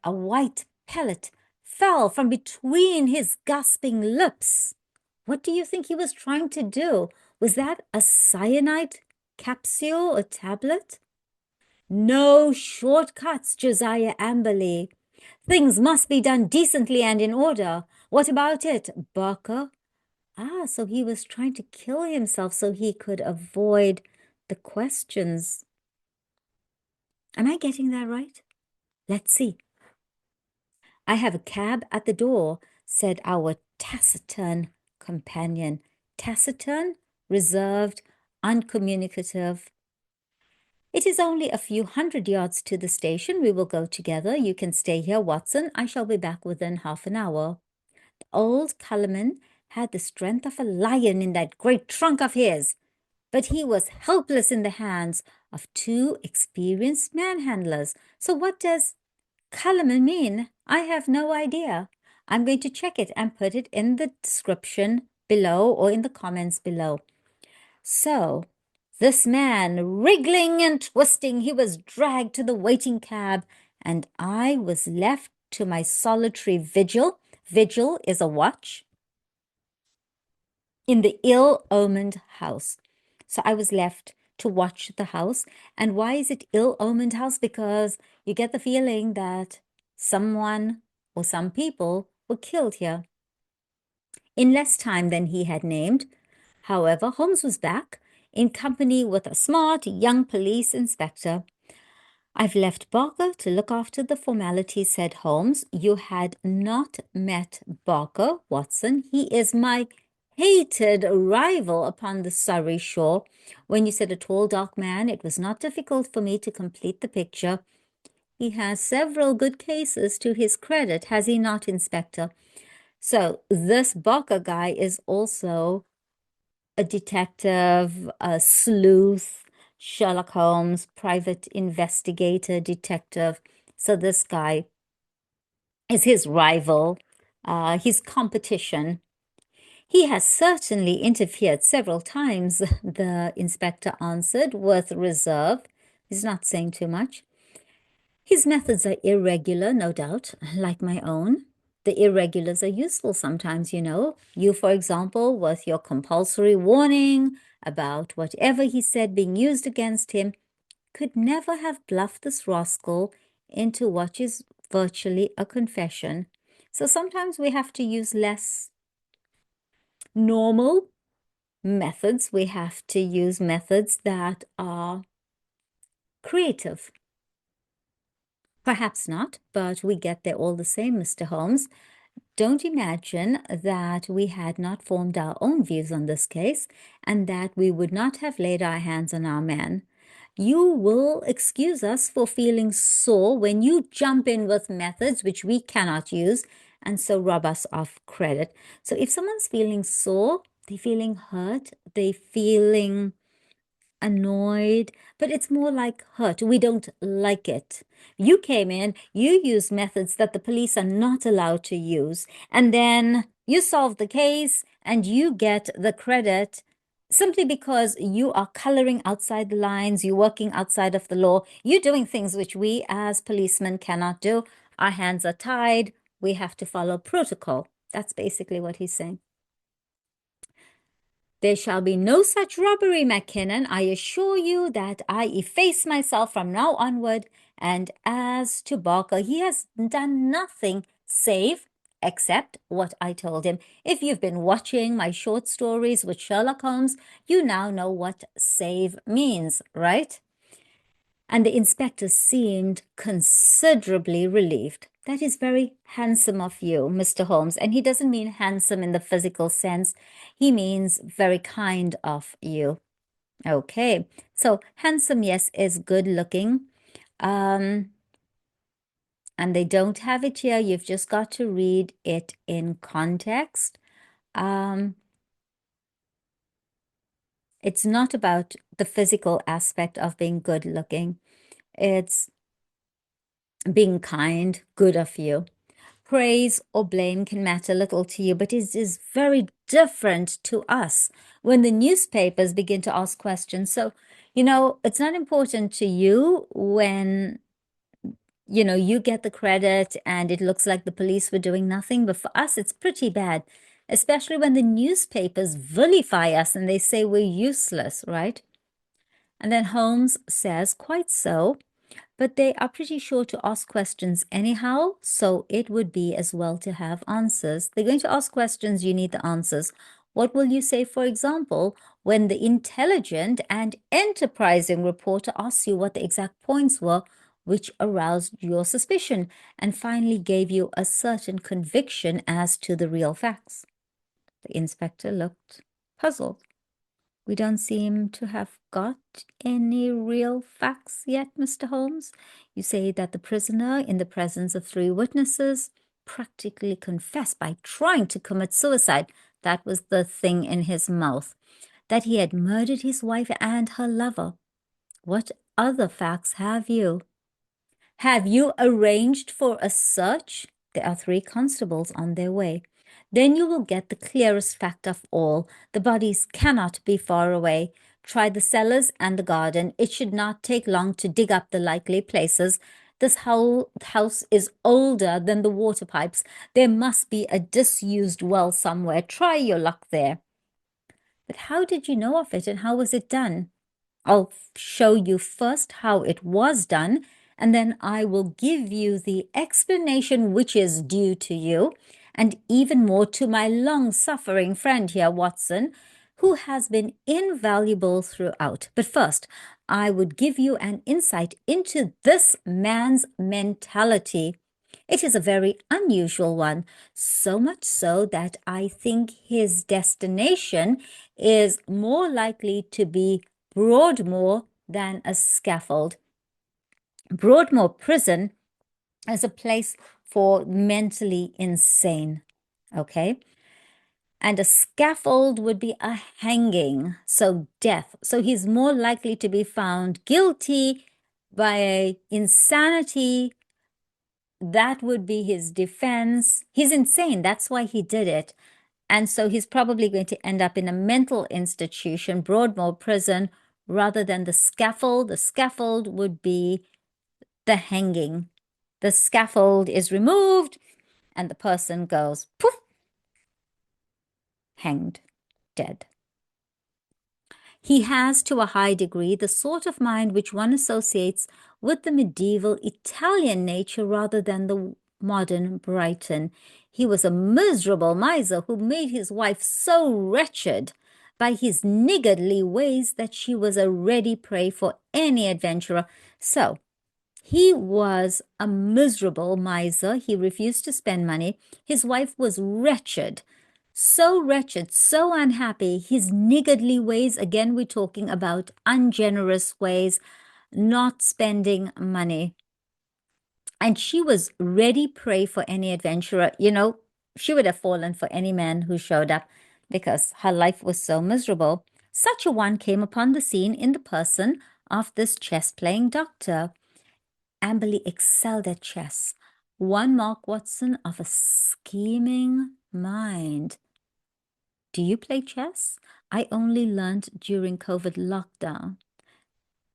A white pellet fell from between his gasping lips. What do you think he was trying to do? Was that a cyanide capsule or tablet? No shortcuts, Josiah Amberley. Things must be done decently and in order. What about it, Barker? Ah, so he was trying to kill himself so he could avoid the questions. Am I getting that right? Let's see. I have a cab at the door, said our taciturn companion. Taciturn, reserved, uncommunicative. It is only a few 100 yards to the station. We will go together. You can stay here, Watson. I shall be back within half an hour. The old Colourman had the strength of a lion in that great trunk of his, but he was helpless in the hands of two experienced manhandlers. So what does Colourman mean? I have no idea. I'm going to check it and put it in the description below or in the comments below. So, this man, wriggling and twisting, he was dragged to the waiting cab, and I was left to my solitary vigil. Vigil is a watch in the ill-omened house. So I was left to watch the house. And why is it ill-omened house? Because you get the feeling that someone or some people were killed here in less time than he had named. However, Holmes was back in company with a smart young police inspector. I've left Barker to look after the formalities, said Holmes. You had not met Barker, Watson. He is my hated rival upon the Surrey shore. When you said a tall, dark man, it was not difficult for me to complete the picture. He has several good cases to his credit, has he not, Inspector? So this Barker guy is also a detective, a sleuth, Sherlock Holmes, private investigator, detective. So this guy is his rival, his competition. He has certainly interfered several times, the inspector answered with reserve. He's not saying too much. His methods are irregular, no doubt, like my own. The irregulars are useful sometimes, you know. You, for example, with your compulsory warning about whatever he said being used against him, could never have bluffed this rascal into what is virtually a confession. So sometimes we have to use less normal methods. We have to use methods that are creative. Perhaps not, but we get there all the same, Mr. Holmes. Don't imagine that we had not formed our own views on this case and that we would not have laid our hands on our man. You will excuse us for feeling sore when you jump in with methods which we cannot use and so rob us of credit. So if someone's feeling sore, they're feeling hurt, they're feeling annoyed, but it's more like hurt. We don't like it. You came in, you used methods that the police are not allowed to use, and then you solve the case and you get the credit simply because you are coloring outside the lines, you're working outside of the law, you're doing things which we as policemen cannot do. Our hands are tied. We have to follow protocol. That's basically what he's saying. There shall be no such robbery, Mackinnon. I assure you that I efface myself from now onward. And as to Barker, he has done nothing save except what I told him. If you've been watching my short stories with Sherlock Holmes, you now know what save means, right? And the inspector seemed considerably relieved. That is very handsome of you, Mr. Holmes. And he doesn't mean handsome in the physical sense. He means very kind of you. Okay, so handsome, yes, is good looking. And they don't have it here. You've just got to read it in context. It's not about the physical aspect of being good looking. It's being kind, good of you. Praise or blame can matter little to you, but it is very different to us when the newspapers begin to ask questions. So, you know, it's not important to you when, you know, you get the credit and it looks like the police were doing nothing. But for us, it's pretty bad, especially when the newspapers vilify us and they say we're useless, right? And then Holmes says, quite so. But they are pretty sure to ask questions anyhow, so it would be as well to have answers. They're going to ask questions, you need the answers. What will you say, for example, when the intelligent and enterprising reporter asks you what the exact points were which aroused your suspicion and finally gave you a certain conviction as to the real facts? The inspector looked puzzled. We don't seem to have got any real facts yet, Mr. Holmes. You say that the prisoner, in the presence of three witnesses, practically confessed by trying to commit suicide. That was the thing in his mouth. That he had murdered his wife and her lover. What other facts have you? Have you arranged for a search? There are 3 constables on their way. Then you will get the clearest fact of all. The bodies cannot be far away. Try the cellars and the garden. It should not take long to dig up the likely places. This whole house is older than the water pipes. There must be a disused well somewhere. Try your luck there. But how did you know of it, and how was it done? I'll show you first how it was done, and then I will give you the explanation which is due to you, and even more to my long-suffering friend here, Watson, who has been invaluable throughout. But first, I would give you an insight into this man's mentality. It is a very unusual one, so much so that I think his destination is more likely to be Broadmoor than a scaffold. Broadmoor Prison is a place for mentally insane, okay? And a scaffold would be a hanging, so death. So he's more likely to be found guilty by insanity. That would be his defense. He's insane. That's why he did it. And so he's probably going to end up in a mental institution, Broadmoor Prison, rather than the scaffold. The scaffold would be the hanging. The scaffold is removed and the person goes poof, hanged, dead. He has, to a high degree, the sort of mind which one associates with the medieval Italian nature rather than the modern Brighton. He was a miserable miser who made his wife so wretched by his niggardly ways that she was a ready prey for any adventurer. So, he was a miserable miser. He refused to spend money. His wife was wretched, so unhappy. His niggardly ways, again, we're talking about ungenerous ways, not spending money. And she was ready prey for any adventurer. You know, she would have fallen for any man who showed up because her life was so miserable. Such a one came upon the scene in the person of this chess-playing doctor. Amberley excelled at chess. One Mark Watson of a scheming mind. Do you play chess? I only learned during COVID lockdown,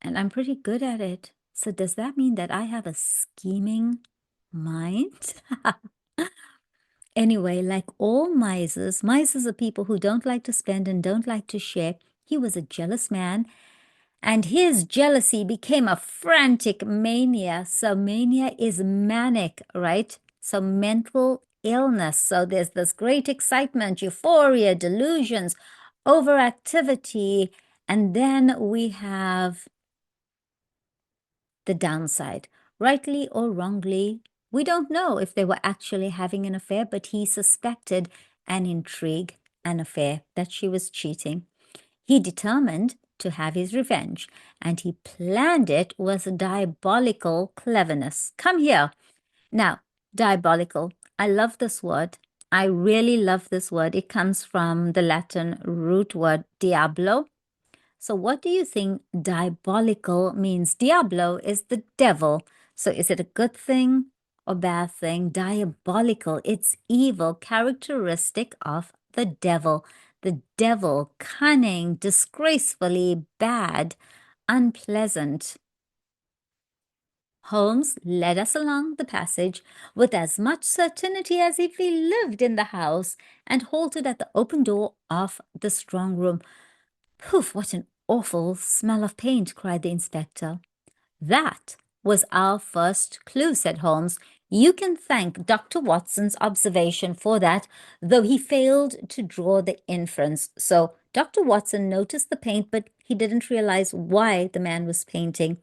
and I'm pretty good at it. So does that mean that I have a scheming mind? Anyway, like all misers, misers are people who don't like to spend and don't like to share. He was a jealous man, and his jealousy became a frantic mania. So mania is manic, right? So mental illness. So there's this great excitement, euphoria, delusions, overactivity, and then we have the downside. Rightly or wrongly, we don't know if they were actually having an affair, but he suspected an intrigue, an affair, that she was cheating. He determined to have his revenge, and he planned it with diabolical cleverness. Come here. Now, diabolical. I love this word. I really love this word. It comes from the Latin root word diablo. So what do you think diabolical means? Diablo is the devil. So is it a good thing or bad thing? Diabolical, it's evil, characteristic of the devil. The devil, cunning, disgracefully bad, unpleasant. Holmes led us along the passage with as much certainty as if he lived in the house and halted at the open door of the strong room. Poof, what an awful smell of paint, cried the inspector. That was our first clue, said Holmes. You can thank Dr. Watson's observation for that, though he failed to draw the inference. So Dr. Watson noticed the paint, but he didn't realize why the man was painting.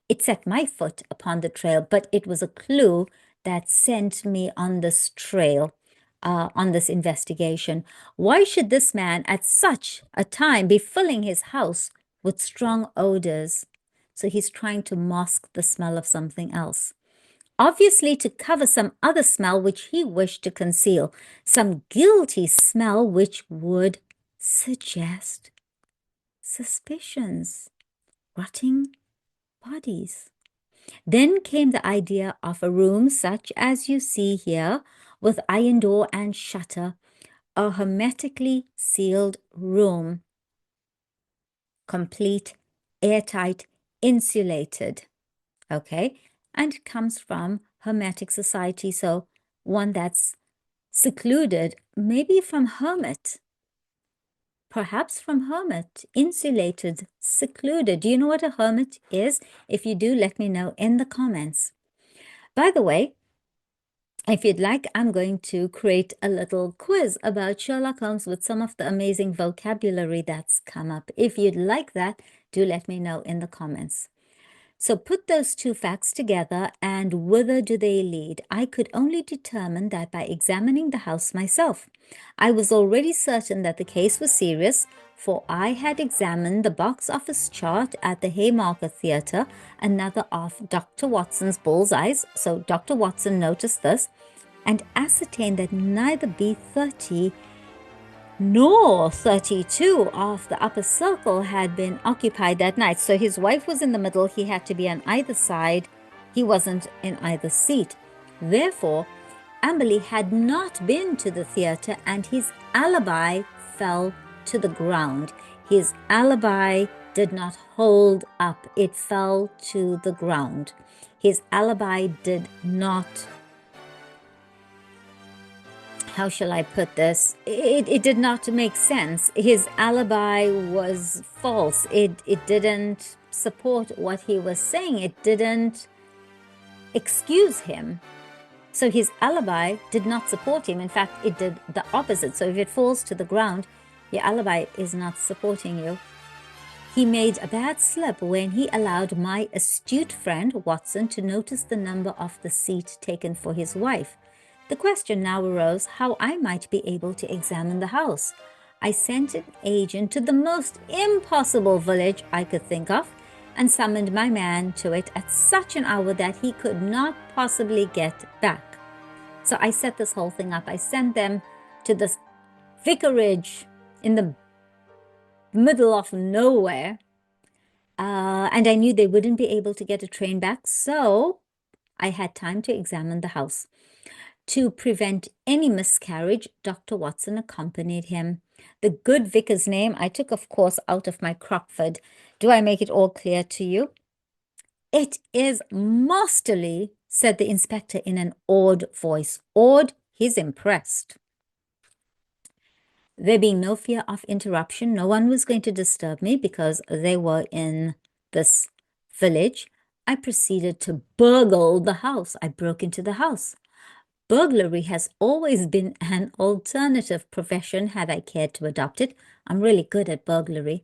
It set my foot upon the trail, but it was a clue that sent me on this trail, on this investigation. Why should this man at such a time be filling his house with strong odors? So he's trying to mask the smell of something else. Obviously to cover some other smell which he wished to conceal, some guilty smell which would suggest suspicions. Rotting bodies. Then came the idea of a room such as you see here, with iron door and shutter, a hermetically sealed room, complete, airtight, insulated. Okay, and it comes from Hermetic Society, so one that's secluded, maybe from hermit, perhaps from hermit, insulated, secluded. Do you know what a hermit is? If you do, let me know in the comments. By the way, if you'd like, I'm going to create a little quiz about Sherlock Holmes with some of the amazing vocabulary that's come up. If you'd like that, do let me know in the comments. So put those two facts together, and whither do they lead? I could only determine that by examining the house myself. I was already certain that the case was serious, for I had examined the box office chart at the Haymarket Theatre, another of Dr. Watson's bullseyes, so Dr. Watson noticed this, and ascertained that neither B30 nor 32 of the upper circle had been occupied that night. So his wife was in the middle. He had to be on either side. He wasn't in either seat. Therefore, Amberley had not been to the theater, and his alibi fell to the ground. His alibi did not hold up. It fell to the ground. His alibi did not, how shall I put this? It did not make sense. His alibi was false. It didn't support what he was saying. It didn't excuse him. So his alibi did not support him. In fact, it did the opposite. So if it falls to the ground, your alibi is not supporting you. He made a bad slip when he allowed my astute friend Watson to notice the number of the seat taken for his wife. The question now arose how I might be able to examine the house. I sent an agent to the most impossible village I could think of, and summoned my man to it at such an hour that he could not possibly get back. So I set this whole thing up. I sent them to this vicarage in the middle of nowhere, and I knew they wouldn't be able to get a train back, so I had time to examine the house. To prevent any miscarriage, Dr. Watson accompanied him. The good vicar's name I took, of course, out of my Crockford. Do I make it all clear to you? It is masterly, said the inspector in an awed voice. Awed, he's impressed. There being no fear of interruption, no one was going to disturb me because they were in this village. I proceeded to burgle the house. I broke into the house. Burglary has always been an alternative profession had I cared to adopt it. I'm really good at burglary,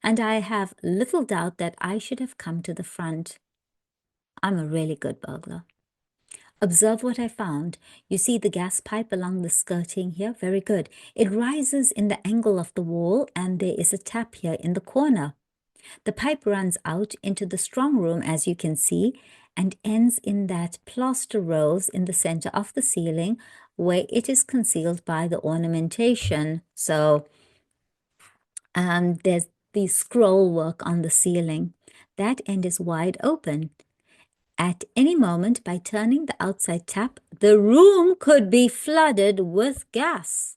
and I have little doubt that I should have come to the front. I'm a really good burglar. Observe what I found. You see the gas pipe along the skirting here? Very good. It rises in the angle of the wall, and there is a tap here in the corner. The pipe runs out into the strong room, as you can see, and ends in that plaster rose in the center of the ceiling, where it is concealed by the ornamentation. So there's the scroll work on the ceiling. That end is wide open. At any moment, by turning the outside tap, the room could be flooded with gas.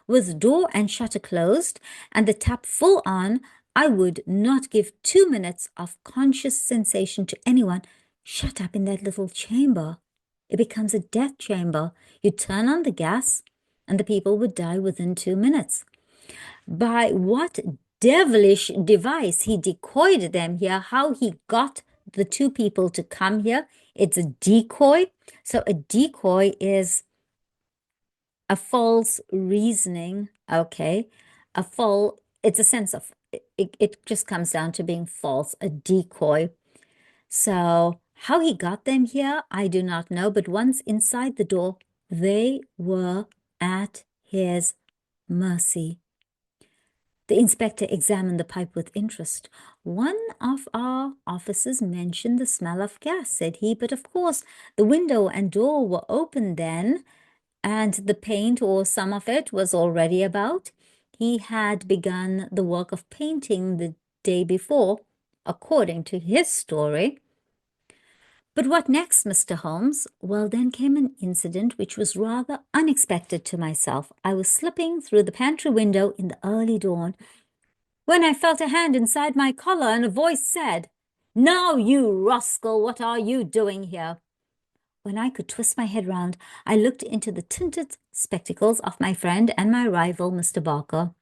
With door and shutter closed and the tap full on, I would not give 2 minutes of conscious sensation to anyone shut up in that little chamber. It becomes a death chamber. You turn on the gas and the people would die within 2 minutes. By what devilish device he decoyed them here, how he got the two people to come here. It's a decoy. So a decoy is a false reasoning, okay? It's a sense of, it just comes down to being false, a decoy. So how he got them here, I do not know, but once inside the door, they were at his mercy. The inspector examined the pipe with interest. One of our officers mentioned the smell of gas, said he, but of course the window and door were open then, and the paint, or some of it, was already about. He had begun the work of painting the day before. according to his story. But what next, Mr. Holmes? Well, then came an incident which was rather unexpected to myself. I was slipping through the pantry window in the early dawn when I felt a hand inside my collar and a voice said, "Now, you rascal, what are you doing here?" When I could twist my head round, I looked into the tinted spectacles of my friend and my rival, Mr. Barker.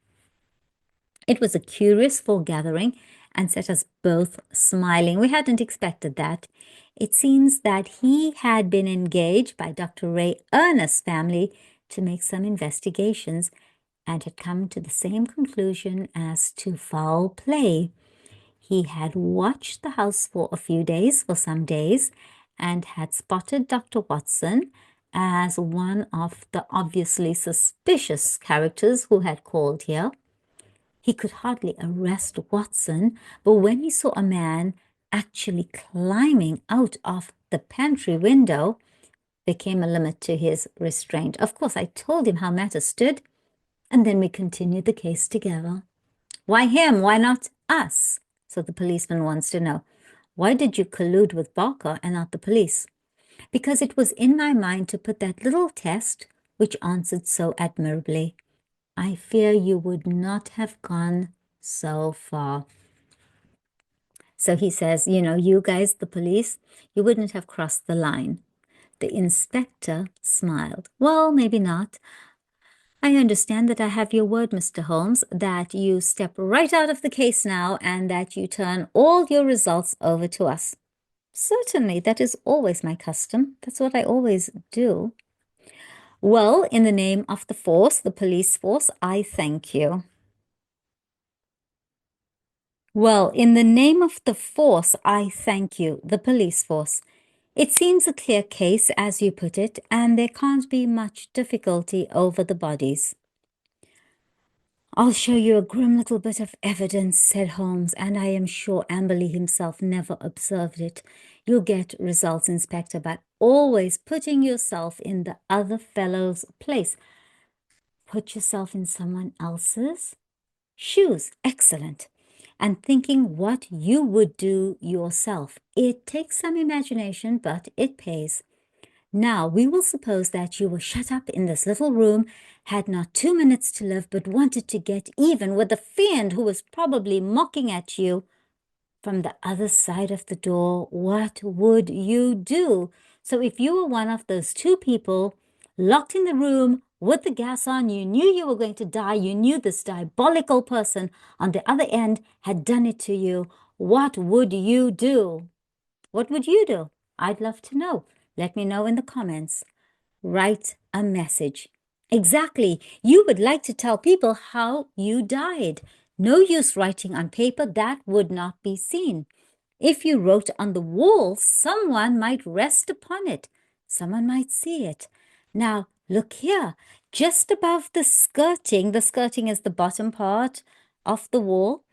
It was a curious foregathering and set us both smiling. We hadn't expected that. It seems that he had been engaged by Dr. Ray Ernest's family to make some investigations and had come to the same conclusion as to foul play. He had watched the house for a few days, for some days, and had spotted Dr. Watson as one of the obviously suspicious characters who had called here. He could hardly arrest Watson, but when he saw a man actually climbing out of the pantry window, there came a limit to his restraint. Of course, I told him how matters stood, and then we continued the case together. Why him? Why not us? So the policeman wants to know. Why did you collude with Barker and not the police? Because it was in my mind to put that little test, which answered so admirably. I fear you would not have gone so far. So he says, you guys, the police, you wouldn't have crossed the line. The inspector smiled. Well, maybe not. I understand that I have your word, Mr. Holmes, that you step right out of the case now and that you turn all your results over to us. Certainly, that is always my custom. That's what I always do. Well, in the name of the force, the police force, I thank you. Well, in the name of the force, I thank you, the police force. It seems a clear case, as you put it, and there can't be much difficulty over the bodies. I'll show you a grim little bit of evidence, said Holmes, and I am sure Amberley himself never observed it. You'll get results, Inspector, but always putting yourself in the other fellow's place. Put yourself in someone else's shoes. Excellent. And thinking what you would do yourself. It takes some imagination, but it pays. Now, we will suppose that you were shut up in this little room, had not 2 minutes to live, but wanted to get even with the fiend who was probably mocking at you from the other side of the door. What would you do? So if you were one of those two people locked in the room with the gas on, you knew you were going to die, you knew this diabolical person on the other end had done it to you, what would you do? What would you do? I'd love to know. Let me know in the comments. Write a message. Exactly. You would like to tell people how you died. No use writing on paper. That would not be seen. If you wrote on the wall, someone might rest upon it. Someone might see it. Now, look here. Just above the skirting is the bottom part of the wall,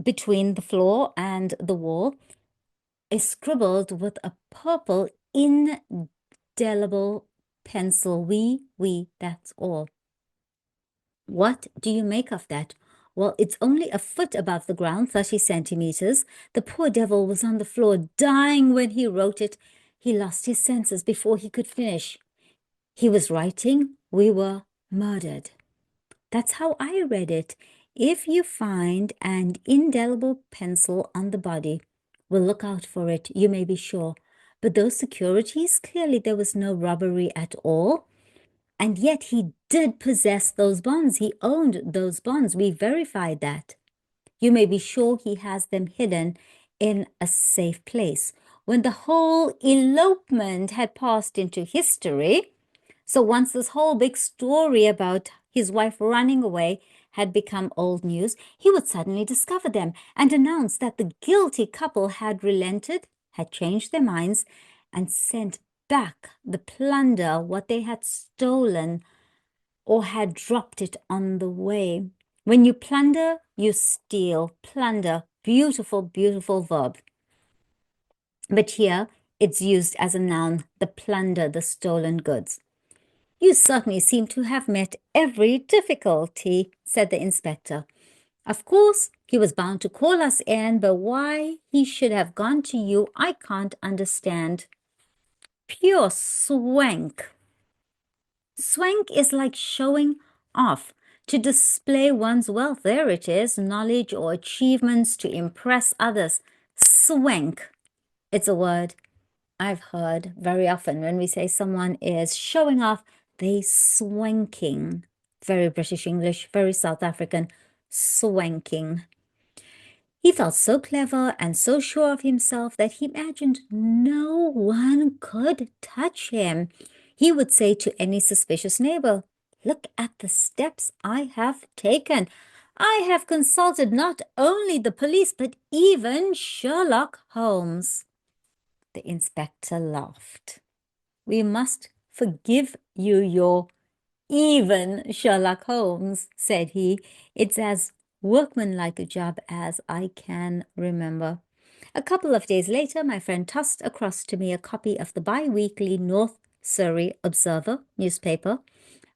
between the floor and the wall, is scribbled with a purple indelible pencil. That's all. What do you make of that? Well, it's only a foot above the ground, 30 centimeters. The poor devil was on the floor, dying when he wrote it. He lost his senses before he could finish. He was writing, "We were murdered." That's how I read it. If you find an indelible pencil on the body, we'll look out for it, you may be sure. But those securities, clearly there was no robbery at all. And yet he did possess those bonds. He owned those bonds. We verified that. You may be sure he has them hidden in a safe place. When the whole elopement had passed into history, so once this whole big story about his wife running away had become old news, he would suddenly discover them and announce that the guilty couple had relented, had changed their minds, and sent back the plunder, what they had stolen, or had dropped it on the way. When you plunder, you steal. Plunder, beautiful, beautiful verb. But here it's used as a noun, the plunder, the stolen goods. You certainly seem to have met every difficulty, said the inspector. Of course, He was bound to call us in, but why he should have gone to you, I can't understand. Pure swank. Swank is like showing off, to display one's wealth. There it is, knowledge or achievements to impress others. Swank. It's a word I've heard very often when we say someone is showing off, they swanking. Very British English, very South African, swanking. He felt so clever and so sure of himself that he imagined no one could touch him. He would say to any suspicious neighbor, "Look at the steps I have taken. I have consulted not only the police, but even Sherlock Holmes." The inspector laughed. "We must forgive you your even Sherlock Holmes," said he. "It's as workmanlike a job as I can remember." A couple of days later, my friend tossed across to me a copy of the bi-weekly North Surrey Observer newspaper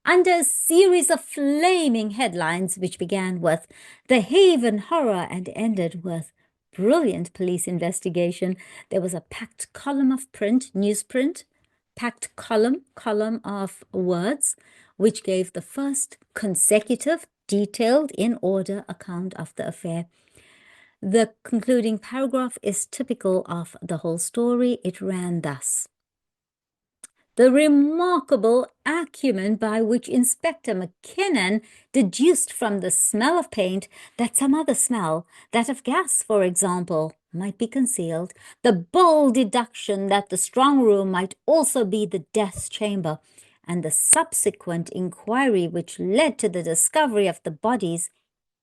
under a series of flaming headlines which began with "The Haven Horror" and ended with "Brilliant Police Investigation." There was a packed column of newsprint, packed column of words, which gave the first consecutive, detailed, in order account of the affair. The concluding paragraph is typical of the whole story. It ran thus: "The remarkable acumen by which Inspector Mackinnon deduced from the smell of paint that some other smell, that of gas, for example, might be concealed, the bold deduction that the strong room might also be the death chamber, and the subsequent inquiry which led to the discovery of the bodies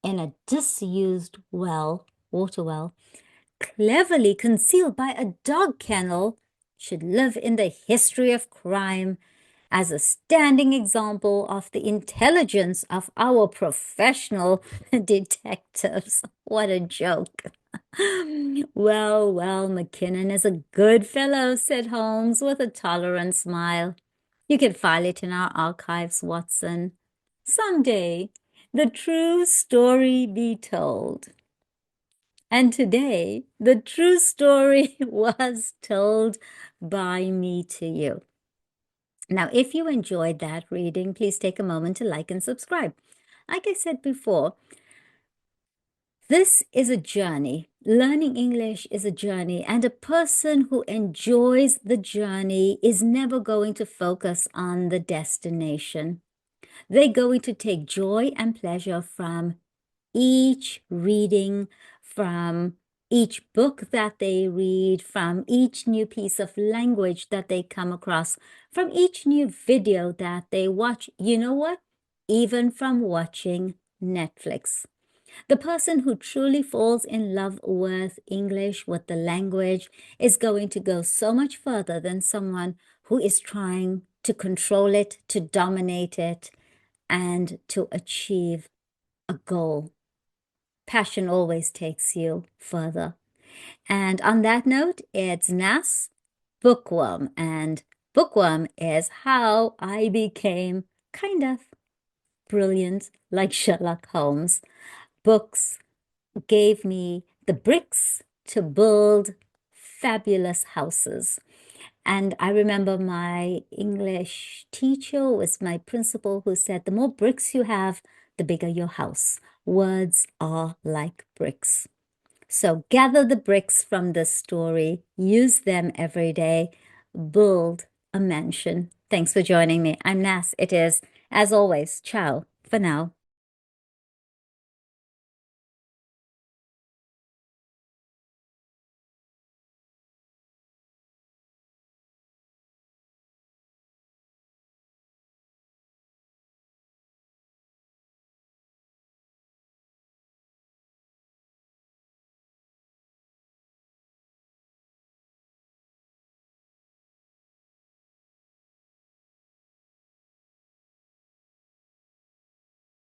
in a disused water well, cleverly concealed by a dog kennel, should live in the history of crime as a standing example of the intelligence of our professional detectives." What a joke. Well, Mackinnon is a good fellow," said Holmes with a tolerant smile. "You can file it in our archives, Watson. Some day the true story be told." And today, the true story was told by me to you. Now, if you enjoyed that reading, please take a moment to like and subscribe. Like I said before, this is a journey. Learning English is a journey, and a person who enjoys the journey is never going to focus on the destination. They're going to take joy and pleasure from each reading, from each book that they read, from each new piece of language that they come across, from each new video that they watch. You know what? Even from watching Netflix. The person who truly falls in love with English, with the language, is going to go so much further than someone who is trying to control it, to dominate it, and to achieve a goal. Passion always takes you further. And on that note, it's Nas Bookworm, and Bookworm is how I became kind of brilliant like Sherlock Holmes. Books gave me the bricks to build fabulous houses. And I remember my English teacher was my principal, who said, "The more bricks you have, the bigger your house. Words are like bricks." So gather the bricks from this story, use them every day, build a mansion. Thanks for joining me. I'm Nas. It is, as always, ciao for now.